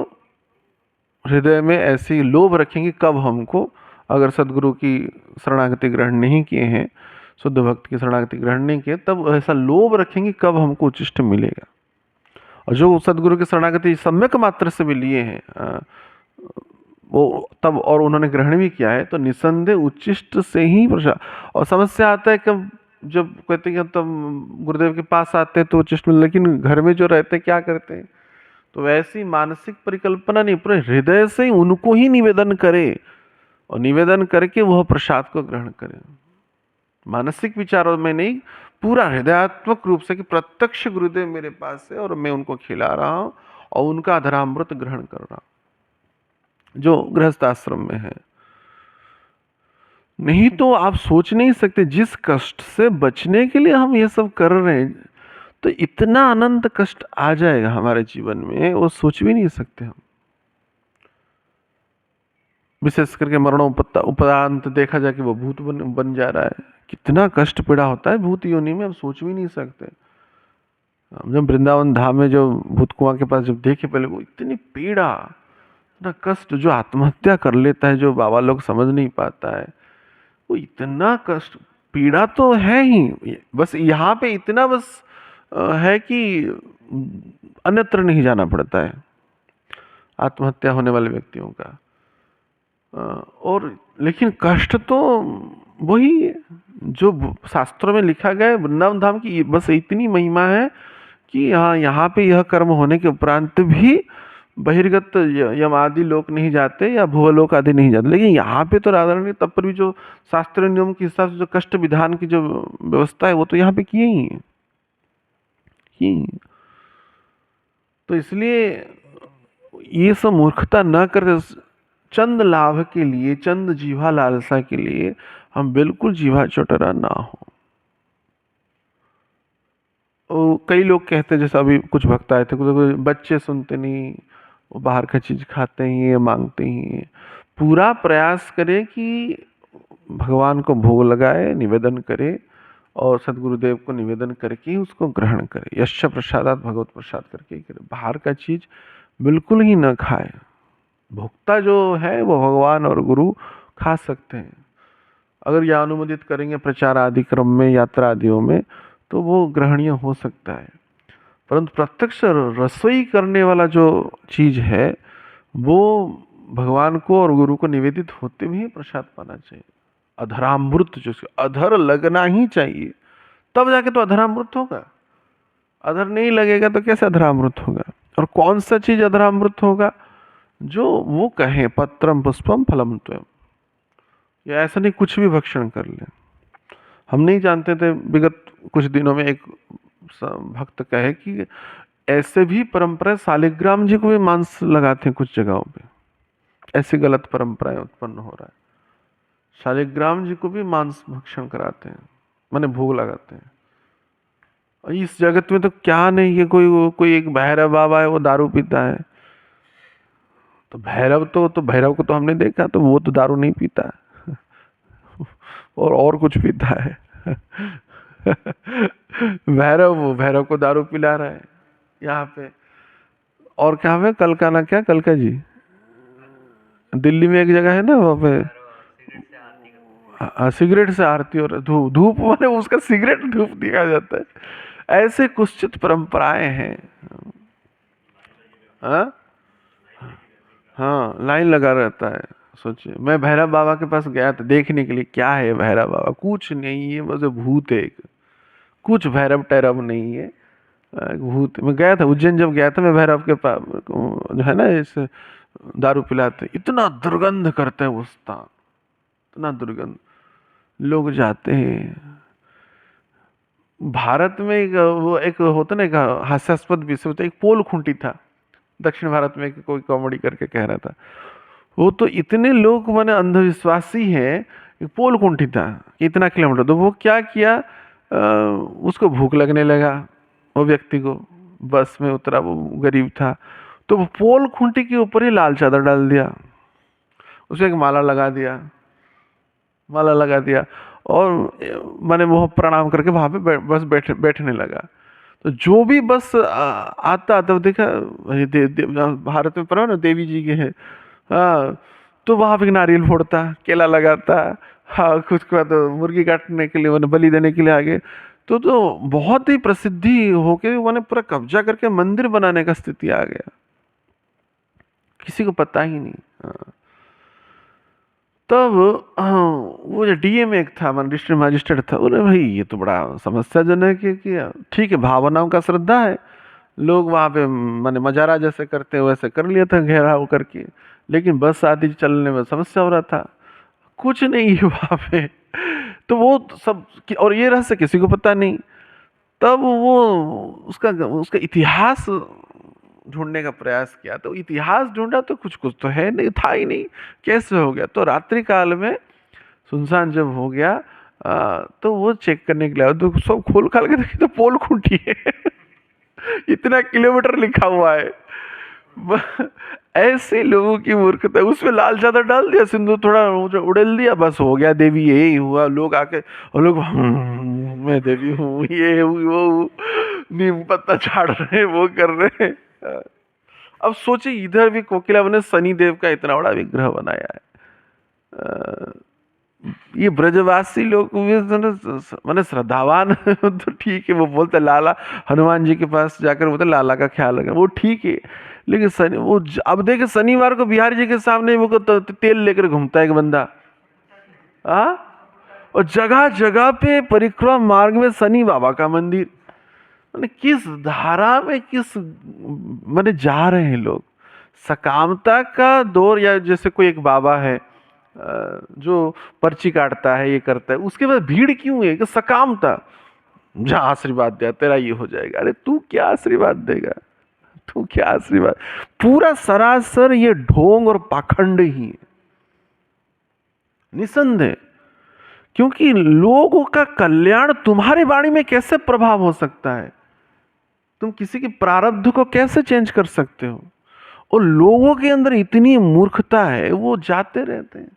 हृदय में ऐसी लोभ रखेंगे कब हमको, अगर सदगुरु की शरणागति ग्रहण नहीं किए हैं, शुद्ध भक्त की शरणागति ग्रहण नहीं किए, तब ऐसा लोभ रखेंगे कब हमको उच्चिष्ट मिलेगा। और जो सदगुरु की शरणागति सम्यक मात्र से भी लिए हैं वो तब, और उन्होंने ग्रहण भी किया है, तो निसंदेह उच्चिष्ट से ही प्रसाद। और समस्या आता है कि जब कहते हैं कि तब गुरुदेव के पास आते हैं तो उच्चिष्ट मिल, लेकिन घर में जो रहते हैं क्या करते हैं, तो वैसी मानसिक परिकल्पना नहीं, पूरे हृदय से ही उनको ही निवेदन करे, और निवेदन करके वह प्रसाद को ग्रहण करे। मानसिक विचारों में नहीं, पूरा हृदयात्मक रूप से कि प्रत्यक्ष गुरुदेव मेरे पास है और मैं उनको खिला रहा हूं और उनका अधरामृत ग्रहण कर रहा हूं, जो गृहस्थ आश्रम में है। नहीं तो आप सोच नहीं सकते, जिस कष्ट से बचने के लिए हम ये सब कर रहे हैं, तो इतना अनंत कष्ट आ जाएगा हमारे जीवन में, वो सोच भी नहीं सकते हम। विशेष करके उपरांत देखा जाए कि वो भूत बन जा रहा है, कितना कष्ट पीड़ा होता है भूत योनि में, हम सोच भी नहीं सकते। हम जब वृंदावन धाम में जो भूत कुआं के पास जब देखे, पहले वो इतनी पीड़ा, इतना कष्ट, जो आत्महत्या कर लेता है, जो बाबा लोग समझ नहीं पाता है, वो इतना कष्ट पीड़ा तो है ही, बस यहाँ पे इतना बस है कि अन्यत्र नहीं जाना पड़ता है आत्महत्या होने वाले व्यक्तियों का। और लेकिन कष्ट तो वही जो शास्त्रों में लिखा गया है, वृंदावन धाम की बस इतनी महिमा है कि हाँ, यहाँ पे यह कर्म होने के उपरांत भी बहिर्गत यम आदि लोक नहीं जाते या भूवलोक आदि नहीं जाते, लेकिन यहाँ पे तो राधा रानी तब पर भी जो शास्त्रीय नियम के हिसाब से जो कष्ट विधान की जो व्यवस्था है वो तो यहाँ पे किए ही है, किए ही। तो इसलिए ये सब मूर्खता न कर, चंद लाभ के लिए, चंद जीवा लालसा के लिए हम बिल्कुल जीवा चोटरा ना हो। कई लोग कहते हैं, जैसे अभी कुछ भक्त आए थे, कुछ बच्चे सुनते नहीं, वो बाहर का चीज खाते ही ये मांगते ही। पूरा प्रयास करे कि भगवान को भोग लगाए, निवेदन करे, और सदगुरुदेव को निवेदन करके ही उसको ग्रहण करे। यश प्रसादात भगवत प्रसाद करके ही करे, बाहर का चीज बिल्कुल ही न खाए। भोक्ता जो है वो भगवान और गुरु खा सकते हैं, अगर यह अनुमोदित करेंगे प्रचार आदि क्रम में, यात्रा आदियों में, तो वो ग्रहणीय हो सकता है। परंतु प्रत्यक्ष रसोई करने वाला जो चीज है, वो भगवान को और गुरु को निवेदित होते हुए प्रसाद पाना चाहिए। अधरामृत, जो अधर लगना ही चाहिए, तब जाके तो अधरामृत होगा। अधर नहीं लगेगा तो कैसे अधरामृत होगा। और कौन सा चीज अधरामृत होगा, जो वो कहे पत्रम पुष्पम फलम त्वयम, या ऐसा नहीं कुछ भी भक्षण कर ले। हम नहीं जानते थे, विगत कुछ दिनों में एक भक्त कहे कि ऐसे भी परंपरा शालिग्राम जी को भी मांस लगाते हैं कुछ जगहों पे, ऐसी गलत परंपराएं उत्पन्न हो रहा है। शालिग्राम जी को भी मांस भक्षण कराते हैं, माने भोग लगाते हैं। और इस जगत में तो क्या नहीं है, कोई एक भैरव बाबा है वो दारू पीता है। तो भैरव को तो हमने देखा, तो वो तो दारू नहीं पीता है, और कुछ पीता है। भैरव को दारू पिला रहा है यहाँ पे। और क्या है, कल का ना, क्या कल का जी, दिल्ली में एक जगह है ना वहाँ पे, सिगरेट से आरती और धूप धूप माने उसका सिगरेट धूप दिया जाता है। ऐसे कुछ परंपराएं हैं। हाँ, हाँ लाइन लगा रहता है। सोचिए, मैं भैरव बाबा के पास गया था देखने के लिए, क्या है भैरव बाबा, कुछ नहीं है, बस भूत है एक, कुछ भैरव टैरव नहीं है। एक भूत। मैं गया था उज्जैन, जब गया था मैं भैरव के पास, जो है ना इस दारू पिलाते, इतना दुर्गंध करते हैं वो स्थान, इतना दुर्गंध। लोग जाते हैं। भारत में एक वो एक होता ना, एक हास्यास्पद विषय होता है, एक पोल खुंटी था दक्षिण भारत में, कोई कॉमेडी करके कह रहा था, वो तो इतने लोग माने अंधविश्वासी हैं, एक पोल खुंटी था कि इतना किलोमीटर, तो वो क्या किया, उसको भूख लगने लगा, वो व्यक्ति को, बस में उतरा, वो गरीब था, तो वो पोल खुंटी के ऊपर ही लाल चादर डाल दिया, उसे एक माला लगा दिया, और मैंने वो प्रणाम करके वहां पे बस बैठने लगा। तो जो भी बस आता आता देखा, भारत में पढ़ा ना देवी जी के है, हाँ, तो वहां पे नारियल फोड़ता, केला लगाता, हाँ, कुछ के बाद तो मुर्गी काटने के लिए, मैंने बलि देने के लिए आगे, तो बहुत ही प्रसिद्धि होके मैंने पूरा कब्जा करके मंदिर बनाने का स्थिति आ गया, किसी को पता ही नहीं। हाँ। तब हाँ, वो जो डीएम एक था, मान डिस्ट्रिक्ट मजिस्ट्रेट था, बोले भाई ये तो बड़ा समस्याजनक है कि ठीक है, भावनाओं का श्रद्धा है, लोग वहाँ पे माने मजारा जैसे करते हैं वैसे कर लिया था घेराव करके, लेकिन बस आदि चलने में समस्या हो रहा था, कुछ नहीं है वहाँ पे। तो वो सब और ये रहस्य किसी को पता नहीं। तब वो उसका उसका इतिहास ढूंढने का प्रयास किया, तो इतिहास ढूंढा तो कुछ कुछ तो है नहीं, था ही नहीं, कैसे हो गया, तो रात्रि काल में सुनसान जब हो गया, तो वो चेक करने के लिए, तो सब खोल खाल के देखे तो पोल खूंटी है। इतना किलोमीटर लिखा हुआ है। ऐसे लोगों की मूर्खता, उसमें लाल चादर डाल दिया, सिंदूर थोड़ा उड़ेल दिया, बस हो गया, देवी यही हुआ, लोग आके, और लोग मैं देवी हूँ, ये हुई वो हूँ", नीम पत्ता झाड़ रहे हैं, वो कर रहे हैं। अब सोचिए, इधर भी कोकिला ने शनि देव का इतना बड़ा विग्रह बनाया है। ये ब्रजवासी लोग भी मैंने श्रद्धावान तो ठीक है, वो बोलते लाला, हनुमान जी के पास जाकर बोलते लाला का ख्याल रखें, वो ठीक है, लेकिन शनि वो अब देखे शनिवार को बिहारी जी के सामने वो तेल लेकर घूमता है एक बंदा, हाँ, और जगह जगह पे परिक्रमा मार्ग में शनि बाबा का मंदिर, मैंने किस धारा में किस मैंने जा रहे हैं लोग। सकामता का दौर, या जैसे कोई एक बाबा है जो पर्ची काटता है, ये करता है, उसके बाद भीड़ क्यों है, कि सकामता, जहाँ आशीर्वाद दिया तेरा ये हो जाएगा, अरे तू क्या आशीर्वाद देगा, तू क्या आशीर्वाद, पूरा सरासर ये ढोंग और पाखंड ही है, निसंदेह। क्योंकि लोगों का कल्याण तुम्हारी वाणी में कैसे प्रभाव हो सकता है, तुम किसी के प्रारब्ध को कैसे चेंज कर सकते हो, और लोगों के अंदर इतनी मूर्खता है, वो जाते रहते हैं,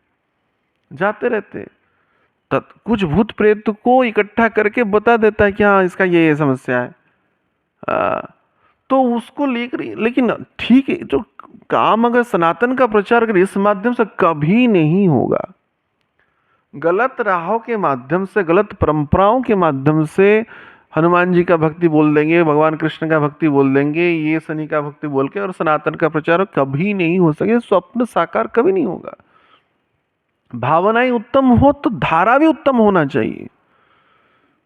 जाते रहते हैं। कुछ भूत प्रेत को इकट्ठा करके बता देता है कि हाँ इसका ये समस्या है, आ, तो उसको लेकर, लेकिन ठीक है, जो काम अगर सनातन का प्रचार करे इस माध्यम से कभी नहीं होगा, गलत राहों के माध्यम से, गलत परंपराओं के माध्यम से हनुमान जी का भक्ति बोल देंगे, भगवान कृष्ण का भक्ति बोल देंगे, ये शनि का भक्ति बोल के, और सनातन का प्रचार कभी नहीं हो सके, स्वप्न साकार कभी नहीं होगा। भावनाएं उत्तम हो तो धारा भी उत्तम होना चाहिए।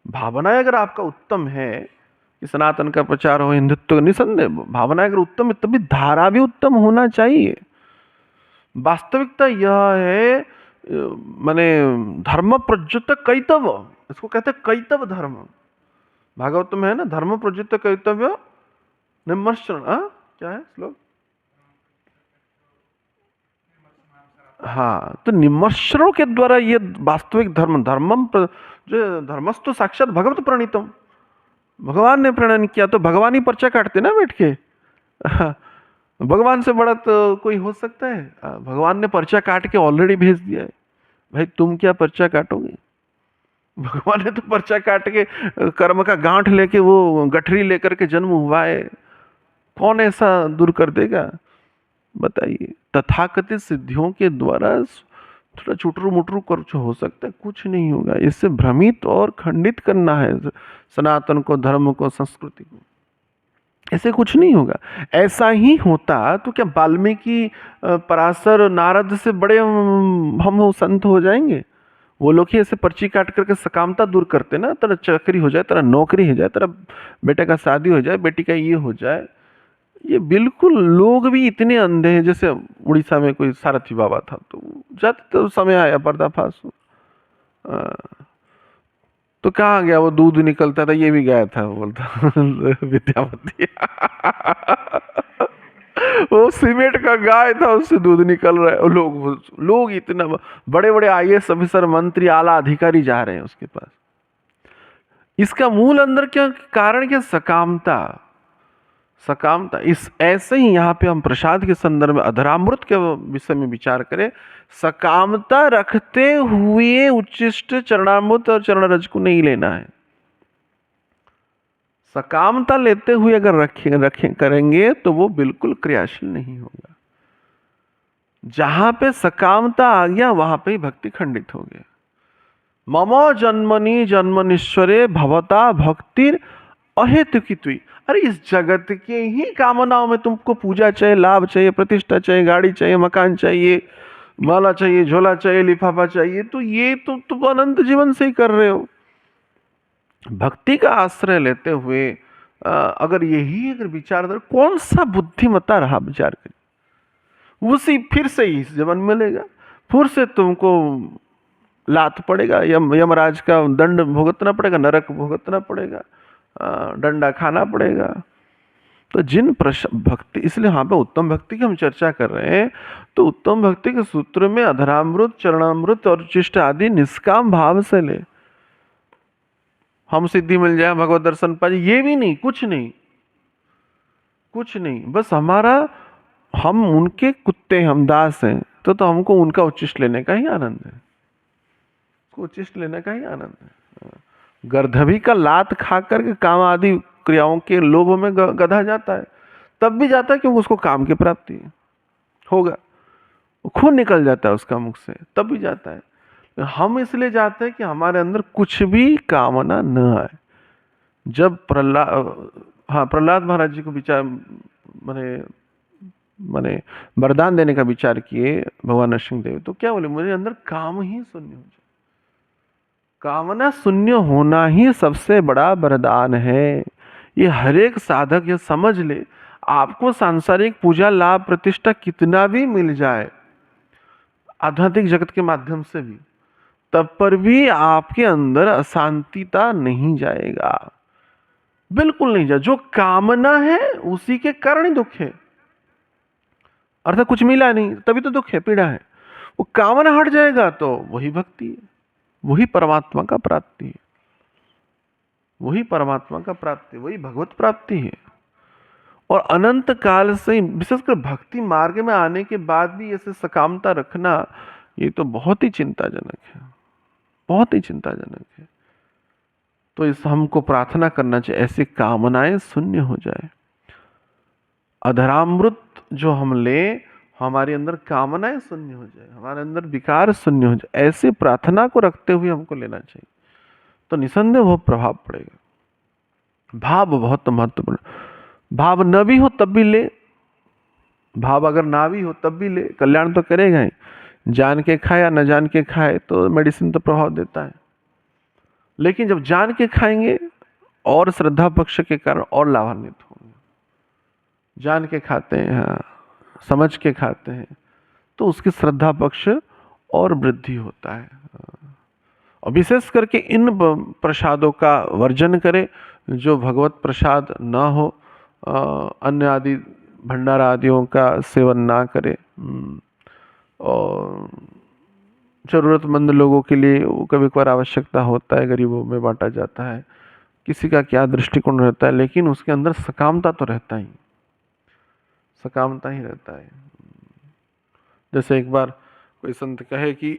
भावनाएं अगर आपका उत्तम है कि सनातन का प्रचार हो, हिंदुत्व, निसंदेह भावनाएं अगर उत्तम है, तभी धारा भी उत्तम होना चाहिए। वास्तविकता यह है, माने धर्म प्रज्युत कैतव, इसको कहते हैं कैतव धर्म, भागवत में है ना, धर्म प्रज्युत कैतव्य निमर्षण, क्या है श्लोक, हाँ, तो निमर्षणों के द्वारा ये वास्तविक धर्म, जो धर्मस्तु साक्षात भगवत प्रणीतम, भगवान ने प्रणयन किया तो भगवान ही पर्चा काटते ना बैठ के। भगवान से बड़ा तो कोई हो सकता है? भगवान ने पर्चा काट के ऑलरेडी भेज दिया है। भाई तुम क्या पर्चा काटोगे? भगवान ने तो पर्चा काट के कर्म का गांठ लेके, वो गठरी लेकर के जन्म हुआ है। कौन ऐसा दूर कर देगा? बताइए। तथाकथित सिद्धियों के द्वारा थोड़ा चुटरू मुटरू कुछ हो सकता है, कुछ नहीं होगा। इससे भ्रमित और खंडित करना है सनातन को, धर्म को, संस्कृति को। ऐसे कुछ नहीं होगा। ऐसा ही होता तो क्या वाल्मीकि, पराशर, नारद से बड़े हम संत हो जाएंगे? वो लोग ही ऐसे पर्ची काट करके सकामता दूर करते ना, तेरा चाकरी हो जाए, तेरा नौकरी हो जाए, तेरा बेटे का शादी हो जाए, बेटी का ये हो जाए। ये बिल्कुल, लोग भी इतने अंधे हैं। जैसे उड़ीसा में कोई सारथी बाबा था, तो जाते तो समय आया पर्दाफाश। तो कहाँ गया वो? दूध निकलता था, ये भी गया था बोलता। विद्यापति। वो सीमेंट का गाय था, उससे दूध निकल रहा है। लोग इतना बड़े बड़े आईएएस ऑफिसर, मंत्री, आला अधिकारी जा रहे हैं उसके पास। इसका मूल अंदर क्या कारण? क्या? सकामता। सकामता। इस ऐसे ही यहाँ पे हम प्रसाद के संदर्भ में अधरामृत के विषय में विचार करें। सकामता रखते हुए उच्चिष्ट चरणामृत और चरण रज को नहीं लेना है। सकामता लेते हुए अगर रखे करेंगे तो वो बिल्कुल क्रियाशील नहीं होगा। जहां पे सकामता आ गया वहां पे ही भक्ति खंडित हो गया। ममो जन्मनि जन्मनीश्वरे भवता भक्तिर अहेतुकित्वी। अरे इस जगत के ही कामनाओं में तुमको पूजा चाहिए, लाभ चाहिए, प्रतिष्ठा चाहिए, गाड़ी चाहिए, मकान चाहिए, माला चाहिए, झोला चाहिए, लिफाफा चाहिए, तो ये तो तुम अनंत जीवन से ही कर रहे हो। भक्ति का आश्रय लेते हुए अगर यही अगर विचार, कौन सा बुद्धिमत्ता रहा विचार करिए। उसी फिर से ही जीवन मिलेगा, फिर से तुमको लात पड़ेगा, यमराज का दंड भुगतना पड़ेगा, नरक भुगतना पड़ेगा, डंडा खाना पड़ेगा। तो जिन भक्ति, इसलिए यहाँ पे उत्तम भक्ति की हम चर्चा कर रहे हैं। तो उत्तम भक्ति के सूत्र में अधरामृत, चरणामृत और चिष्ट आदि निष्काम भाव से ले। हम सिद्धि मिल जाए, भगवत दर्शन पा जाए, ये भी नहीं, कुछ नहीं, कुछ नहीं। बस हमारा, हम उनके कुत्ते, हम दास हैं, तो हमको उनका उच्चिष्ट लेने का ही आनंद है। उच्चिष्ट लेने का ही आनंद है। गर्दभी का लात खा करके काम आदि क्रियाओं के लोभ में गधा जाता है, तब भी जाता है क्योंकि उसको काम की प्राप्ति होगा। खून निकल जाता है उसका मुख से, तब भी जाता है। हम इसलिए जाते हैं कि हमारे अंदर कुछ भी कामना न आए। जब प्रहलाद महाराज जी को विचार मैंने मैंने वरदान देने का विचार किए भगवान नरसिंह देव, तो क्या बोले? मेरे अंदर काम ही शून्य हो जाए। कामना शून्य होना ही सबसे बड़ा वरदान है। ये हर एक साधक ये समझ ले। आपको सांसारिक पूजा, लाभ, प्रतिष्ठा कितना भी मिल जाए आध्यात्मिक जगत के माध्यम से भी, तब पर भी आपके अंदर अशांतिता नहीं जाएगा, बिल्कुल नहीं जाए। जो कामना है उसी के कारण ही दुख है। अर्थात कुछ मिला नहीं तभी तो दुख है, पीड़ा है। वो कामना हट जाएगा तो वही भक्ति है, वही परमात्मा का प्राप्ति है, वही परमात्मा का प्राप्ति, वही भगवत प्राप्ति है। और अनंत काल से, विशेषकर भक्ति मार्ग में आने के बाद भी ऐसे सकामता रखना, ये तो बहुत ही चिंताजनक है, बहुत ही चिंताजनक है। तो इस हमको प्रार्थना करना चाहिए ऐसी कामनाएं शून्य हो जाए। अधरामृत जो हम ले, हमारे अंदर कामनाएं शून्य हो जाए, हमारे अंदर विकार शून्य हो जाए, ऐसी प्रार्थना को रखते हुए हमको लेना चाहिए। तो निसंदेह वो प्रभाव पड़ेगा। भाव बहुत महत्वपूर्ण। भाव न भी हो तब भी ले, भाव अगर ना भी हो तब भी ले, कल्याण तो करेगा ही। जान के खाए या न जान के खाए तो मेडिसिन तो प्रभाव देता है, लेकिन जब जान के खाएंगे और श्रद्धा पक्ष के कारण और लाभान्वित होंगे। जान के खाते हैं, हाँ, समझ के खाते हैं, तो उसकी श्रद्धा पक्ष और वृद्धि होता है। और विशेष करके इन प्रसादों का वर्जन करें जो भगवत प्रसाद ना हो। अन्य आदि भंडारा आदियों का सेवन ना करें। और ज़रूरतमंद लोगों के लिए वो कभी कभार आवश्यकता होता है, गरीबों में बांटा जाता है। किसी का क्या दृष्टिकोण रहता है, लेकिन उसके अंदर सकामता तो रहता ही, सकामता ही रहता है। जैसे एक बार कोई संत कहे कि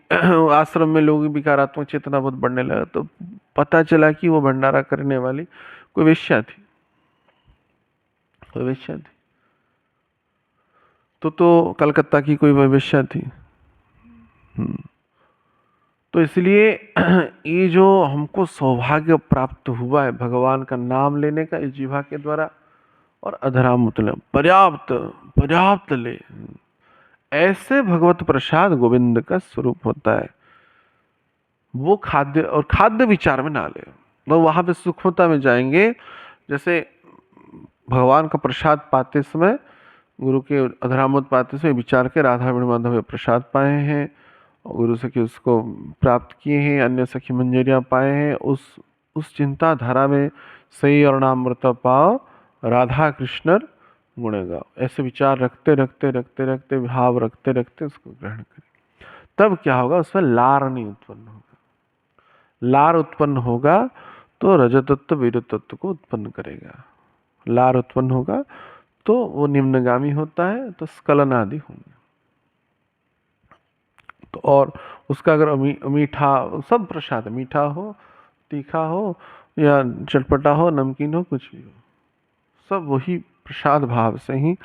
आश्रम में लोगों की विकारात्मक चेतना बहुत बढ़ने लगा, तो पता चला कि वो भंडारा करने वाली कोई वेश्या थी, कोई वेश्या थी। तो कलकत्ता की कोई वेश्या थी। तो इसलिए ये जो हमको सौभाग्य प्राप्त हुआ है भगवान का नाम लेने का इस जीवा के द्वारा, और अधरामुत ले, पर्याप्त पर्याप्त ले, ऐसे भगवत प्रसाद गोविंद का स्वरूप होता है। वो खाद्य और खाद्य विचार में ना ले, वो वहां पे सूक्ष्मता में जाएंगे। जैसे भगवान का प्रसाद पाते समय, गुरु के अधरामुत पाते समय विचार के राधा वेणु माधव प्रसाद पाए हैं, गुरु सखी उसको प्राप्त किए हैं, अन्य सखी मंजरियां पाए हैं, उस चिंता धारा में सही और नामृत पाओ, राधा कृष्ण गुण गाओ, ऐसे विचार रखते रखते रखते रखते भाव रखते रखते उसको ग्रहण करें। तब क्या होगा, उसमें लार नहीं उत्पन्न होगा। लार उत्पन्न होगा तो रजतत्व वीरतत्व को उत्पन्न करेगा। लार उत्पन्न होगा तो वो निम्नगामी होता है, तो स्खलन आदि होंगे। तो और उसका अगर मीठा, सब प्रसाद, मीठा हो, तीखा हो, या चटपटा हो, नमकीन हो, कुछ भी हो, सब वही प्रसाद भाव से ही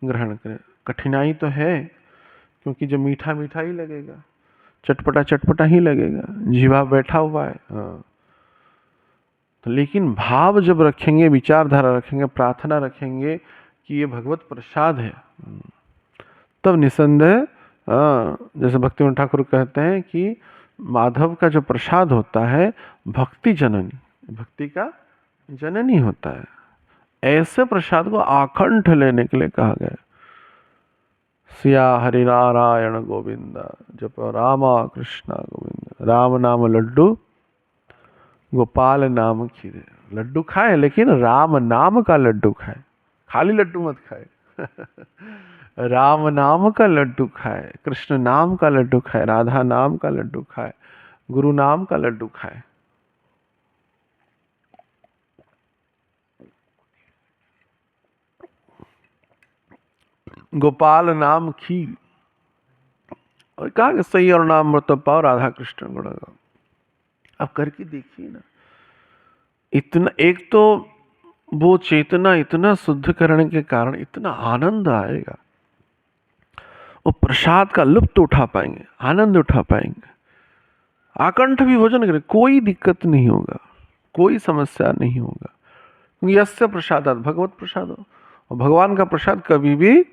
ग्रहण करें। कठिनाई तो है, क्योंकि जब मीठा मीठा ही लगेगा, चटपटा चटपटा ही लगेगा, जीवा बैठा हुआ है। हाँ, तो लेकिन भाव जब रखेंगे, विचारधारा रखेंगे, प्रार्थना रखेंगे कि ये भगवत प्रसाद है, तब निसंदेह, जैसे भक्तिविनोद ठाकुर कहते हैं कि माधव का जो प्रसाद होता है भक्ति जननी, भक्ति का जननी होता है। ऐसे प्रसाद को आखंड लेने के लिए कहा गया। सिया हरि नारायण गोविंद, जप रामा कृष्णा गोविंद, राम नाम लड्डू गोपाल नाम खीरे। लड्डू खाए लेकिन राम नाम का लड्डू खाए, खाली लड्डू मत खाए। राम नाम का लड्डू खाए, कृष्ण नाम का लड्डू खाए, राधा नाम का लड्डू खाए, गुरु नाम का लड्डू खाए। गोपाल नाम खीर, और कहा कि सही और नाम मृत पाओ, राधा कृष्ण गुण गाओ। अब करके देखिए ना, इतना एक तो वो चेतना इतना शुद्ध करने के कारण इतना आनंद आएगा, वो प्रसाद का लुप्त उठा पाएंगे, आनंद उठा पाएंगे। आकंठ भी भोजन करें, कोई दिक्कत नहीं होगा, कोई समस्या नहीं होगा, क्योंकि यस्य प्रसादात भगवत प्रसाद हो, और भगवान का प्रसाद कभी भी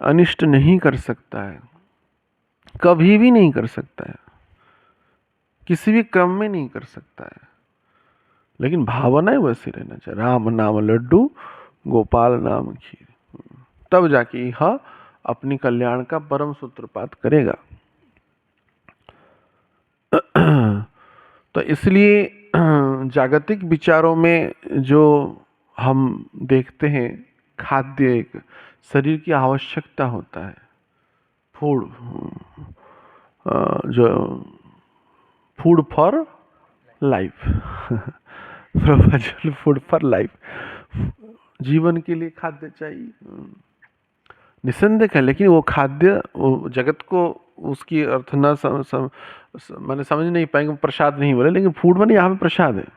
अनिष्ट नहीं कर सकता है, कभी भी नहीं कर सकता है, किसी भी क्रम में नहीं कर सकता है। लेकिन भावना वैसी रहना चाहिए, राम नाम लड्डू गोपाल नाम खीर, तब जाके यह अपनी कल्याण का परम सूत्रपात करेगा। तो इसलिए जागतिक विचारों में जो हम देखते हैं, खाद्य एक शरीर की आवश्यकता होता है, फूड, जो food for life, food for life, जीवन के लिए खाद्य चाहिए, निसंदेह है। लेकिन वो खाद्य, वो जगत को उसकी अर्थ न मैंने समझ नहीं पाएंगे, प्रसाद नहीं बोले, लेकिन फूड माने यहाँ पे प्रसाद है।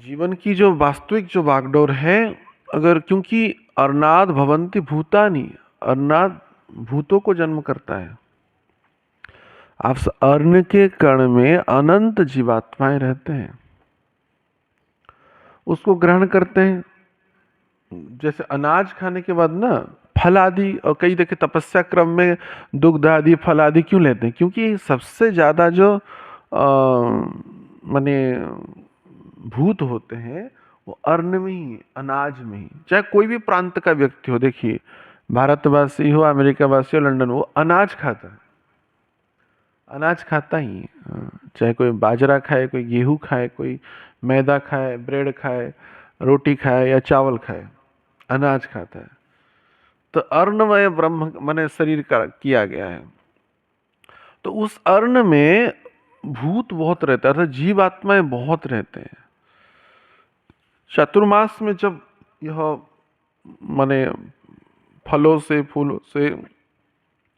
जीवन की जो वास्तविक जो बागडोर है, अगर, क्योंकि अर्नाद भवंति भूतानी, अर्नाद भूतों को जन्म करता है। आप अर्ण के कण में अनंत जीवात्माएं रहते हैं, उसको ग्रहण करते हैं। जैसे अनाज खाने के बाद ना फल आदि, और कई देखे तपस्या क्रम में दुग्ध आदि फल आदि क्यों लेते हैं, क्योंकि सबसे ज्यादा जो माने भूत होते हैं वो अन्न में ही, अनाज में ही। चाहे कोई भी प्रांत का व्यक्ति हो, देखिए भारतवासी हो, अमेरिका वासी हो, लंदन हो, अनाज खाता है, अनाज खाता ही है। चाहे कोई बाजरा खाए, कोई गेहूं खाए, कोई मैदा खाए, ब्रेड खाए, रोटी खाए या चावल खाए, अनाज खाता है। तो अर्णमय ब्रह्म माने शरीर का किया गया है। तो उस अर्ण में भूत बहुत रहते हैं, अर्थात जीव आत्माएं बहुत रहते हैं। चातुर्मास में जब यह माने फलों से फूलों से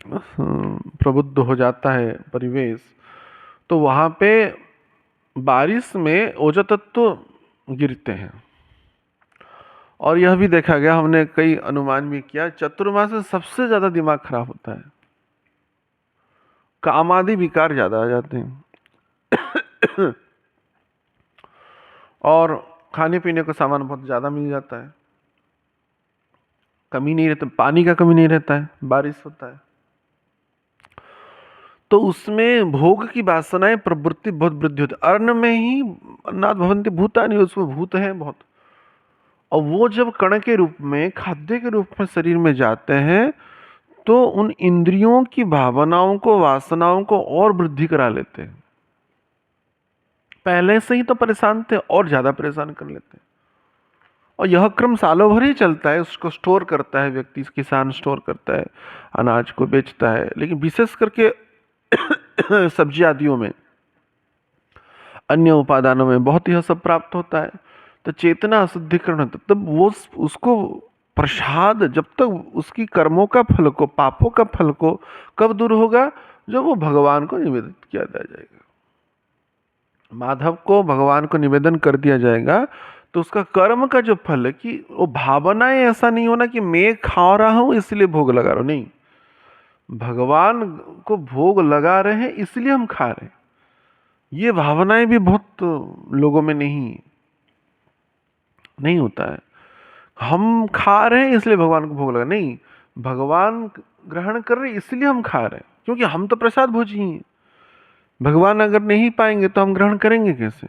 प्रबुद्ध हो जाता है परिवेश, तो वहां पे बारिश में ओजो तत्व गिरते हैं। और यह भी देखा गया, हमने कई अनुमान भी किया, चतुर्मास में सबसे ज्यादा दिमाग खराब होता है, कामादि विकार ज्यादा आ जाते हैं और खाने पीने का सामान बहुत ज्यादा मिल जाता है, कमी नहीं रहता, पानी का कमी नहीं रहता है, बारिश होता है, तो उसमें भोग की वासनाएं प्रवृत्ति बहुत वृद्धि होती है। अन्न में ही अन्नात् भवन्ति भूतानि, उसमें भूत हैं बहुत, और वो जब कण के रूप में, खाद्य के रूप में शरीर में जाते हैं, तो उन इंद्रियों की भावनाओं को, वासनाओं को और वृद्धि करा लेते हैं। पहले से ही तो परेशान थे, और ज्यादा परेशान कर लेते हैं। और यह क्रम सालों भर ही चलता है। उसको स्टोर करता है व्यक्ति, किसान स्टोर करता है, अनाज को बेचता है, लेकिन विशेष करके सब्जी आदियों में, अन्य उपादानों में बहुत यह सब प्राप्त होता है। तो चेतना अशुद्धिकरण होता है, तब वो उसको प्रसाद, जब तक उसकी कर्मों का फल को, पापों का फल को कब दूर होगा, जब वो भगवान को निवेदित किया जाएगा, माधव को भगवान को निवेदन कर दिया जाएगा, तो उसका कर्म का जो फल है, कि वो भावनाएं, ऐसा नहीं होना कि मैं खा रहा हूं इसलिए भोग लगा रहा हूं, नहीं, भगवान को भोग लगा रहे हैं इसलिए हम खा रहे हैं। ये भावनाएं भी बहुत लोगों में नहीं होता है। हम खा रहे हैं इसलिए भगवान को भोग लगा, नहीं, भगवान ग्रहण कर रहे इसलिए हम खा रहे हैं, क्योंकि हम तो प्रसाद भोजी हैं। भगवान अगर नहीं पाएंगे तो हम ग्रहण करेंगे कैसे,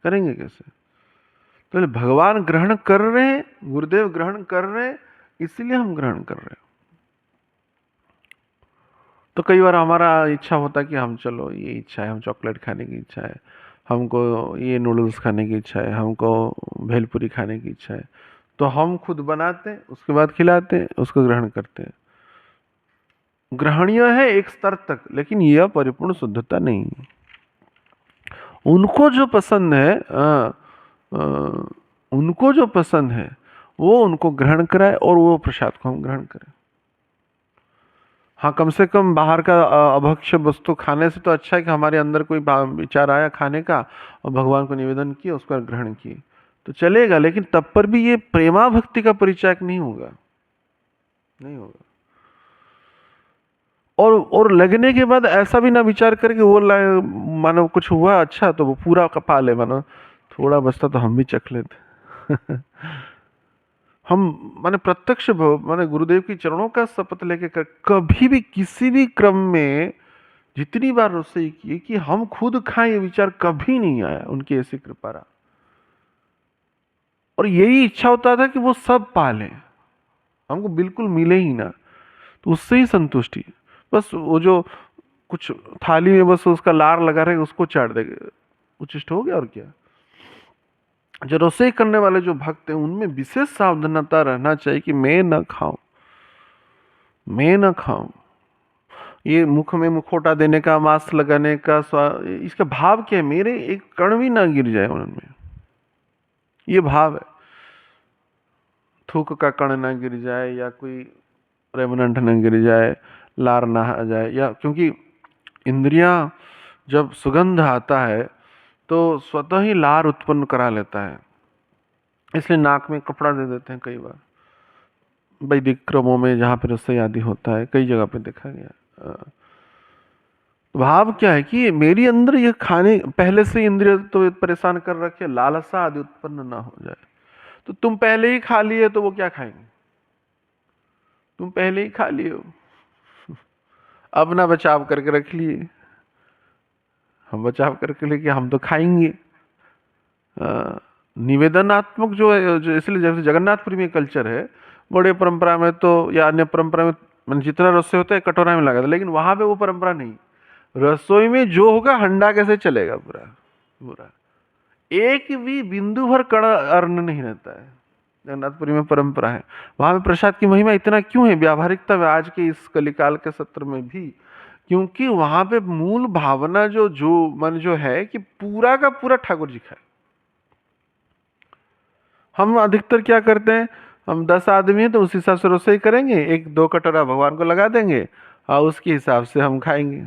करेंगे कैसे? तो भगवान ग्रहण कर रहे हैं, गुरुदेव ग्रहण कर रहे हैं, इसलिए हम ग्रहण कर रहे हैं। तो कई बार हमारा इच्छा होता है कि हम, चलो ये इच्छा है, हम चॉकलेट खाने की इच्छा है, हमको ये नूडल्स खाने की इच्छा है, हमको भेलपुरी खाने की इच्छा है, तो हम खुद बनाते हैं, उसके बाद खिलाते हैं, उसको ग्रहण करते हैं। ग्रहणीय है एक स्तर तक, लेकिन यह परिपूर्ण शुद्धता नहीं है। उनको जो पसंद है, उनको जो पसंद है वो उनको ग्रहण कराए, और वो प्रसाद को हम ग्रहण करें। हाँ, कम से कम बाहर का अभक्ष्य वस्तु खाने से तो अच्छा है कि हमारे अंदर कोई विचार आया खाने का, और भगवान को निवेदन किया, उसका ग्रहण किए, तो चलेगा। लेकिन तब पर भी ये प्रेमा भक्ति का परिचायक नहीं होगा, नहीं होगा। और लगने के बाद ऐसा भी ना विचार करके वो मानो कुछ हुआ अच्छा तो वो पूरा कपा ले, मानो थोड़ा बचता तो हम भी चख लेते हम माने प्रत्यक्ष माने गुरुदेव की चरणों का शपथ लेके कभी भी किसी भी क्रम में जितनी बार रसोई की कि हम खुद खाएं, ये विचार कभी नहीं आया, उनकी ऐसी कृपा रहा। और यही इच्छा होता था कि वो सब पाले, हमको बिल्कुल मिले ही ना, तो उससे ही संतुष्टि। बस वो जो कुछ थाली में बस उसका लार लगा रहे उसको चाट देंगे, उचिष्ट हो गया। और क्या, जो रसोई करने वाले जो भक्त हैं उनमें विशेष सावधानता रहना चाहिए कि मैं न खाऊं, मैं न खाऊं। ये मुख में मुखौटा देने का, मास्क लगाने का, इसका भाव क्या है? मेरे एक कण भी ना गिर जाए उनमें, ये भाव है। थूक का कण ना गिर जाए, या कोई रेमनंट न गिर जाए, लार ना आ जाए, या क्योंकि इंद्रियां जब सुगंध आता है तो स्वतः ही लार उत्पन्न करा लेता है, इसलिए नाक में कपड़ा दे देते हैं कई बार, वैदिक क्रमों में जहाँ पे रसोई आदि होता है, कई जगह पे देखा गया। भाव क्या है कि मेरी अंदर ये खाने, पहले से इंद्रिय तो परेशान कर रखे, लालसा आदि उत्पन्न ना हो जाए। तो तुम पहले ही खा लिए तो वो क्या खाएंगे? तुम पहले ही खा लिए हो, अब ना बचाव करके रख लिए, हम बचाव करके लेके हम तो खाएंगे। निवेदनात्मक जो है, जो इसलिए जैसे जगन्नाथपुरी में कल्चर है, बड़े परंपरा में तो या अन्य परंपरा में मतलब जितना रसोई होता है कटोरा में लगा था, लेकिन वहां पे वो परंपरा नहीं। रसोई में जो होगा हंडा कैसे चलेगा, पूरा पूरा एक भी बिंदु भर कण अन्न नहीं रहता है। जगन्नाथपुरी में परंपरा है। वहां पे प्रसाद की महिमा इतना क्यों है व्यावहारिकता में आज के इस कलिकाल के सत्र में भी, क्योंकि वहां पे मूल भावना जो मन जो है कि पूरा का पूरा ठाकुर जी खाए। हम अधिकतर क्या करते हैं, हम 10 आदमी हैं तो उस हिसाब से रसोई करेंगे, 1-2 कटोरा भगवान को लगा देंगे और उसके हिसाब से हम खाएंगे।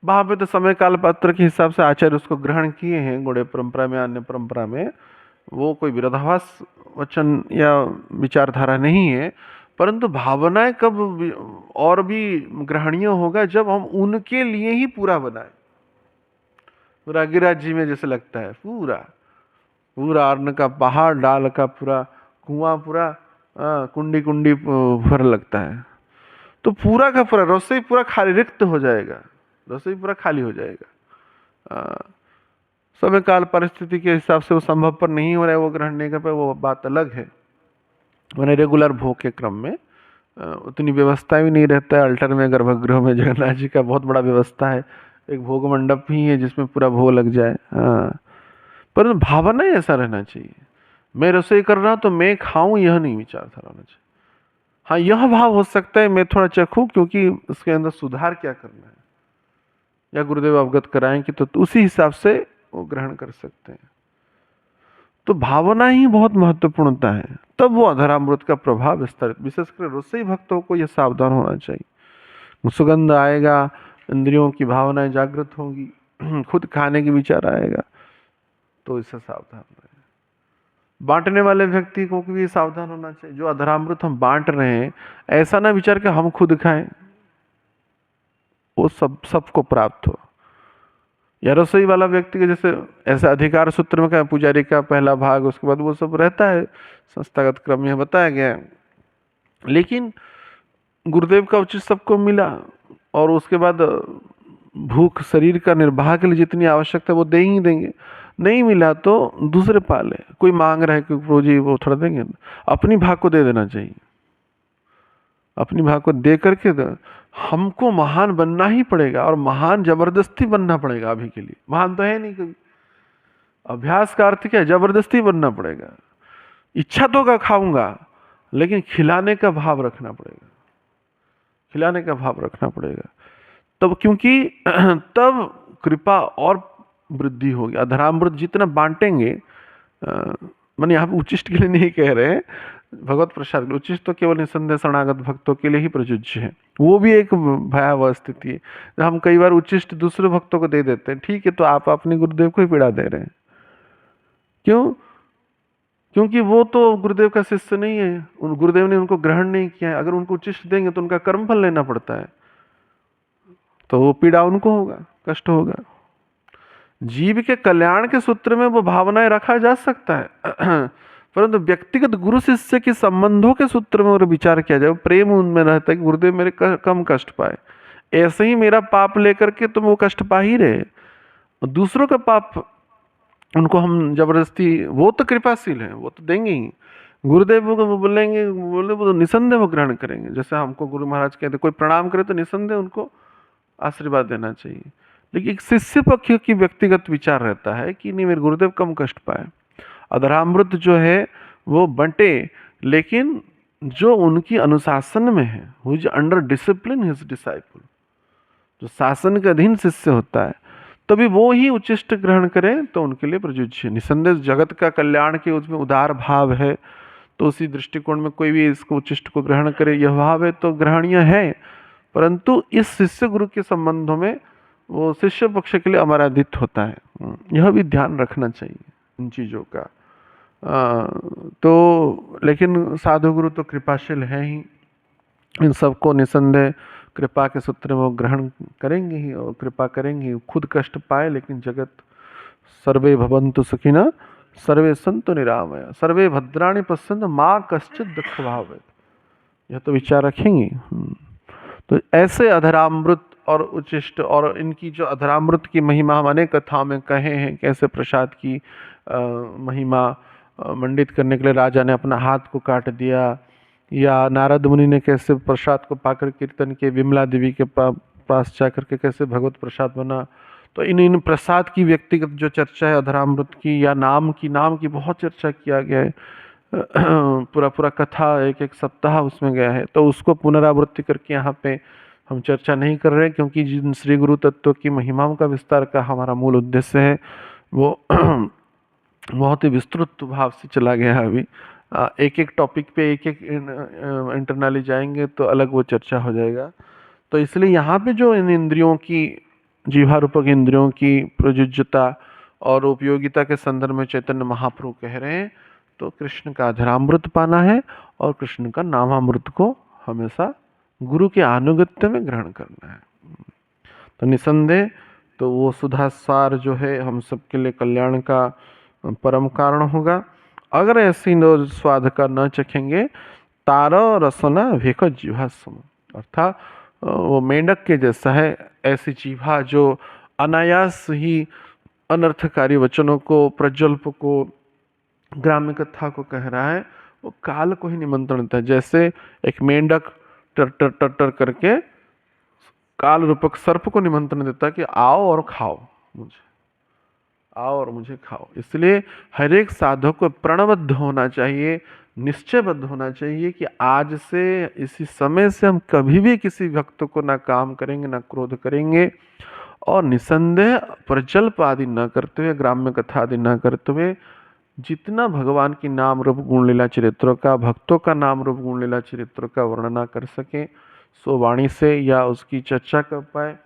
वहां पे तो समय काल पात्र के हिसाब से आचार्य उसको ग्रहण किए हैं, गौड़ीय परंपरा में, अन्य परंपरा में। वो कोई विरोधाभास वचन या विचारधारा नहीं है, परंतु भावनाएं कब और भी ग्रहणीय होगा जब हम उनके लिए ही पूरा बनाए। पूरा गिरिराज जी में जैसे लगता है पूरा पूरा अन्न का पहाड़ डाल का पूरा कुआं पूरा कुंडी कुंडी भर लगता है, तो पूरा का पूरा रसोई पूरा खाली रिक्त हो जाएगा, रसोई पूरा खाली हो जाएगा। समय काल परिस्थिति के हिसाब से वो संभव पर नहीं हो रहा है वो ग्रहण नहीं कर पाए, वो बात अलग है। मैंने रेगुलर भोग के क्रम में उतनी व्यवस्था भी नहीं रहता है। अल्टर में गर्भगृह में जगन्नाथ जी का बहुत बड़ा व्यवस्था है, एक भोग मंडप ही है जिसमें पूरा भोग लग जाए। हाँ, पर भावना ही ऐसा रहना चाहिए, मैं रसोई कर रहा हूँ तो मैं खाऊं, यह नहीं विचारधारा होना चाहिए। हाँ, यह भाव हो सकता है मैं थोड़ा चखूं क्योंकि उसके अंदर सुधार क्या करना है, या गुरुदेव अवगत कराएं कि तो उसी हिसाब से वो ग्रहण कर सकते हैं। तो भावना ही बहुत महत्वपूर्णता है, तब वो अधरामृत का प्रभाव विस्तारित। विशेषकर रसोई भक्तों को यह सावधान होना चाहिए। सुगंध आएगा, इंद्रियों की भावनाएं जागृत होंगी, खुद खाने की विचार आएगा, तो इससे सावधान रहे। बांटने वाले व्यक्ति को भी सावधान होना चाहिए। जो अधरामृत हम बांट रहे हैं, ऐसा ना विचार कि हम खुद खाएं, वो सबको प्राप्त हो। या रसोई वाला व्यक्ति के जैसे ऐसे अधिकार सूत्र में क्या पुजारी का पहला भाग, उसके बाद वो सब रहता है, संस्थागत क्रम में बताया गया है। लेकिन गुरुदेव का उचित सबको मिला, और उसके बाद भूख शरीर का निर्वाह के लिए जितनी आवश्यकता है वो दे ही देंगे। नहीं मिला तो दूसरे पाले, कोई मांग रहा है कोई प्रभु जी, वो थोड़ा देंगे, अपनी भाग को दे देना चाहिए। अपनी भाग को दे करके हमको महान बनना ही पड़ेगा, और महान जबरदस्ती बनना पड़ेगा। अभी के लिए महान तो है नहीं कभी, अभ्यास का अर्थ क्या है, जबरदस्ती बनना पड़ेगा। इच्छा तो का खाऊंगा, लेकिन खिलाने का भाव रखना पड़ेगा, खिलाने का भाव रखना पड़ेगा तब, क्योंकि तब कृपा और वृद्धि होगी। अधरामृत जितना बांटेंगे, मैंने यहाँ पे उच्चिष्ट के लिए नहीं कह रहे हैं, भगवत प्रसाद, उच्चिष्ट तो केवल निसंदेह शरणागत भक्तों के लिए ही प्रযোज्य है। वो भी एक भयावह स्थिति है। हम कई बार उच्चिष्ट दूसरे भक्तों को दे देते हैं, ठीक है, तो आप अपने गुरुदेव को ही पीड़ा दे रहे हैं। क्यों? क्योंकि वो तो गुरुदेव का शिष्य नहीं है, उन गुरुदेव ने उनको ग्रहण नहीं किया है। अगर उनको उच्चिष्ट देंगे तो उनका कर्मफल लेना पड़ता है, तो वो पीड़ा उनको होगा, कष्ट होगा। जीव के कल्याण के सूत्र में वो भावनाएं रखा जा सकता है, परंतु व्यक्तिगत गुरु शिष्य के संबंधों के सूत्र में और विचार किया जाए, प्रेम उनमें रहता है कि गुरुदेव मेरे कम कष्ट पाए, ऐसे ही मेरा पाप लेकर के तुम वो कष्ट पा ही रहे। दूसरों का पाप उनको हम जबरदस्ती, वो तो कृपाशील है, वो तो देंगे ही। गुरुदेव को वो बोलेंगे, बोले वो तो निसंदेह वो ग्रहण करेंगे। जैसे हमको गुरु महाराज कहते कोई प्रणाम करे तो निसंदेह उनको आशीर्वाद देना चाहिए। लेकिन एक शिष्य पक्ष की व्यक्तिगत विचार रहता है कि नहीं, मेरे गुरुदेव कम कष्ट पाए। अधरामृत जो है वो बंटे, लेकिन जो उनकी अनुशासन में है, who is under discipline his disciple, जो शासन के अधीन शिष्य होता है, तभी वो ही उच्चिष्ट ग्रहण करें तो उनके लिए प्रयोज्य। निसंदेह जगत का कल्याण के उसमें उदार भाव है, तो उसी दृष्टिकोण में कोई भी इसको उच्चिष्ट को ग्रहण करे, यह भाव है तो ग्रहणीय है। परंतु इस शिष्य गुरु के संबंधों में वो शिष्य पक्ष के लिए अमराधित होता है, यह भी ध्यान रखना चाहिए इन चीज़ों का। तो लेकिन साधु गुरु तो कृपाशील है ही, इन सबको निसंदेह कृपा के सूत्र में वो ग्रहण करेंगे ही और कृपा करेंगे। खुद कष्ट पाए लेकिन जगत सर्वे भवन्तु सुखिनः सर्वे सन्तु निरामया सर्वे भद्राणि पश्यन्तु माँ कश्चित् दुःख भावेत्, यह तो विचार रखेंगे। तो ऐसे अधरामृत और उच्चिष्ट, और इनकी जो अधरामृत की महिमा हम अनेक कथाओं में कहे हैं, कैसे प्रसाद की महिमा मंडित करने के लिए राजा ने अपना हाथ को काट दिया, या नारद मुनि ने कैसे प्रसाद को पाकर कीर्तन के विमला देवी के पास जाकर के कैसे भगवत प्रसाद बना। तो इन प्रसाद की व्यक्तिगत जो चर्चा है अधरामृत की, या नाम की बहुत चर्चा किया गया है। पूरा कथा एक सप्ताह उसमें गया है, तो उसको पुनरावृत्ति करके यहाँ पे हम चर्चा नहीं कर रहे, क्योंकि जिन श्री गुरु तत्व की महिमाओं का विस्तार का हमारा मूल उद्देश्य है वो बहुत ही विस्तृत भाव से चला गया है। अभी एक एक टॉपिक पे एक एक इंटरनली जाएंगे तो अलग वो चर्चा हो जाएगा। तो इसलिए यहाँ पे जो इन इंद्रियों की, जीवा रूपक इंद्रियों की प्रयुज्यता और उपयोगिता के संदर्भ में चैतन्य महाप्रभु कह रहे हैं, तो कृष्ण का अधरामृत पाना है और कृष्ण का नामामृत को हमेशा गुरु के अनुगत्य में ग्रहण करना है। तो निसंदेह तो वो सुधा सार जो है हम सबके लिए कल्याण का परम कारण होगा। अगर ऐसी नो स्वाद का न चखेंगे, तारा रसना भेक जीवा सम, अर्थात वो मेंढक के जैसा है ऐसी जीवा जो अनायास ही अनर्थकारी वचनों को, प्रज्वल्प को, ग्राम्य कथा को कह रहा है, वो काल को ही निमंत्रण देता है। जैसे एक मेंढक टर टर टर टर करके काल रूपक सर्प को निमंत्रण देता है कि आओ और खाओ मुझे, आओ और मुझे खाओ। इसलिए हर एक साधक को प्रणबद्ध होना चाहिए, निश्चयबद्ध होना चाहिए कि आज से, इसी समय से हम कभी भी किसी भक्त को ना काम करेंगे, ना क्रोध करेंगे, और निसंदेह प्रजल्प आदि न करते हुए, ग्राम्य कथा आदि न करते हुए, जितना भगवान की नाम रूप गुण लीला चरित्रों का, भक्तों का नाम रूप गुण लीला चरित्रों का वर्णना कर सके, सो वाणी से या उसकी चर्चा कर पाए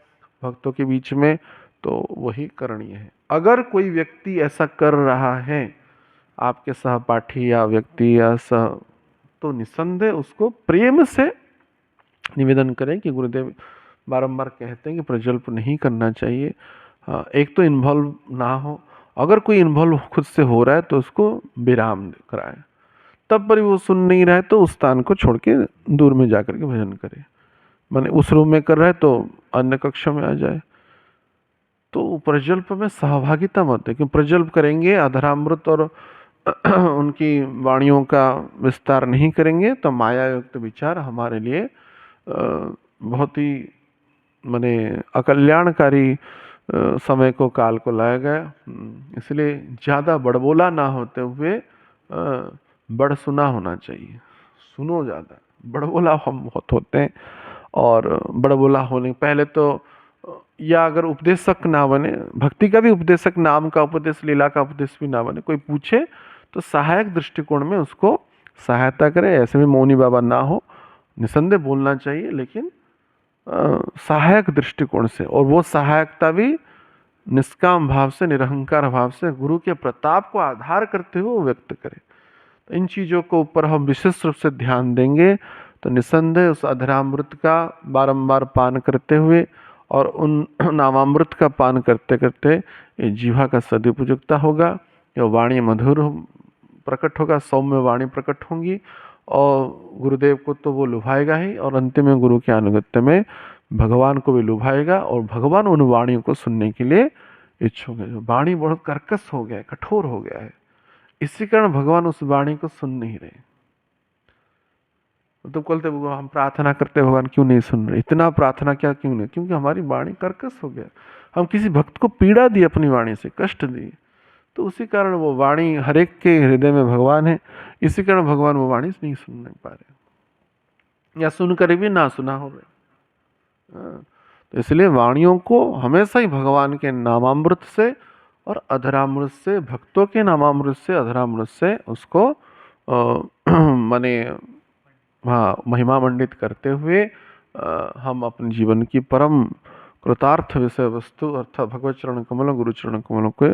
भक्तों के बीच में, तो वही करणीय है। अगर कोई व्यक्ति ऐसा कर रहा है, आपके सहपाठी या व्यक्ति या सह, तो निसंदेह उसको प्रेम से निवेदन करें कि गुरुदेव बारंबार कहते हैं कि प्रजल्प नहीं करना चाहिए। एक तो इन्वॉल्व ना हो, अगर कोई इन्वॉल्व खुद से हो रहा है तो उसको विराम कराए, तब पर वो सुन नहीं रहा है तो उस स्थान को छोड़ के दूर में जाकर के भजन करे। माने उस रूम में कर रहा है तो अन्य कक्ष में आ जाए। तो प्रजल्प में सहभागिता मत है, क्योंकि प्रजल्प करेंगे, अधरामृत और उनकी वाणियों का विस्तार नहीं करेंगे तो माया युक्त विचार हमारे लिए बहुत ही माने अकल्याणकारी समय को, काल को लाएगा। इसलिए ज़्यादा बड़बोला ना होते हुए बड़ सुना होना चाहिए। सुनो ज़्यादा, बड़बोला हम बहुत होते हैं, और बड़बोला होने पहले तो, या अगर उपदेशक ना बने, भक्ति का भी उपदेशक, नाम का उपदेश, लीला का उपदेश भी ना बने, कोई पूछे तो सहायक दृष्टिकोण में उसको सहायता करे। ऐसे में मौनी बाबा ना हो, निसंदेह बोलना चाहिए, लेकिन सहायक दृष्टिकोण से, और वो सहायकता भी निष्काम भाव से, निरहंकार भाव से, गुरु के प्रताप को आधार करते हुए वो व्यक्त करे। तो इन चीज़ों को ऊपर हम विशेष रूप से ध्यान देंगे तो निसंदेह उस अधरामृत का बारंबार पान करते हुए और उन नामामृत का पान करते करते ये जीवा का सदुपयुक्ता होगा, यह वाणी मधुर प्रकट होगा, सौम्य वाणी प्रकट होंगी, और गुरुदेव को तो वो लुभाएगा ही, और अंतिम में गुरु के अनुगत्य में भगवान को भी लुभाएगा, और भगवान उन वाणियों को सुनने के लिए इच्छुक है। वाणी बहुत कर्कश हो गया है, कठोर हो गया है, इसी कारण भगवान उस वाणी को सुन नहीं रहे। तो बोलते हम प्रार्थना करते भगवान क्यों नहीं सुन रहे, इतना प्रार्थना क्या क्यों नहीं, क्योंकि हमारी वाणी कर्कश हो गया, हम किसी भक्त को पीड़ा दी, अपनी वाणी से कष्ट दी, तो उसी कारण वो वाणी, हर एक के हृदय में भगवान है, इसी कारण भगवान वो वाणी नहीं सुन नहीं पा रहे, या सुनकर भी ना सुना हो रहे। तो इसलिए वाणियों को हमेशा ही भगवान के नामामृत से और अधरामृत से, भक्तों के नामामृत से, अधरामृत से उसको माने हाँ महिमा मंडित करते हुए हम अपने जीवन की परम कृतार्थ विषय वस्तु अर्थात भगवत चरण कमल, गुरु चरण कमलों के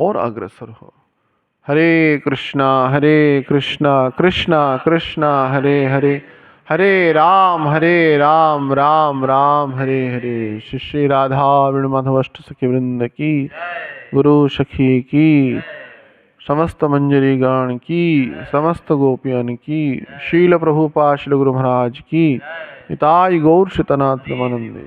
और अग्रसर हो। हरे कृष्णा कृष्णा कृष्णा हरे हरे, हरे राम राम राम हरे हरे। श्री श्री राधा वृण माधवष्ट सखी वृंद की, गुरु सखी की, समस्त मंजरी गण की, समस्त गोपियन की, शील प्रभुपाद श्री गुरु महाराज की, निताई गौर श्रीतनाथ प्रमानंदे।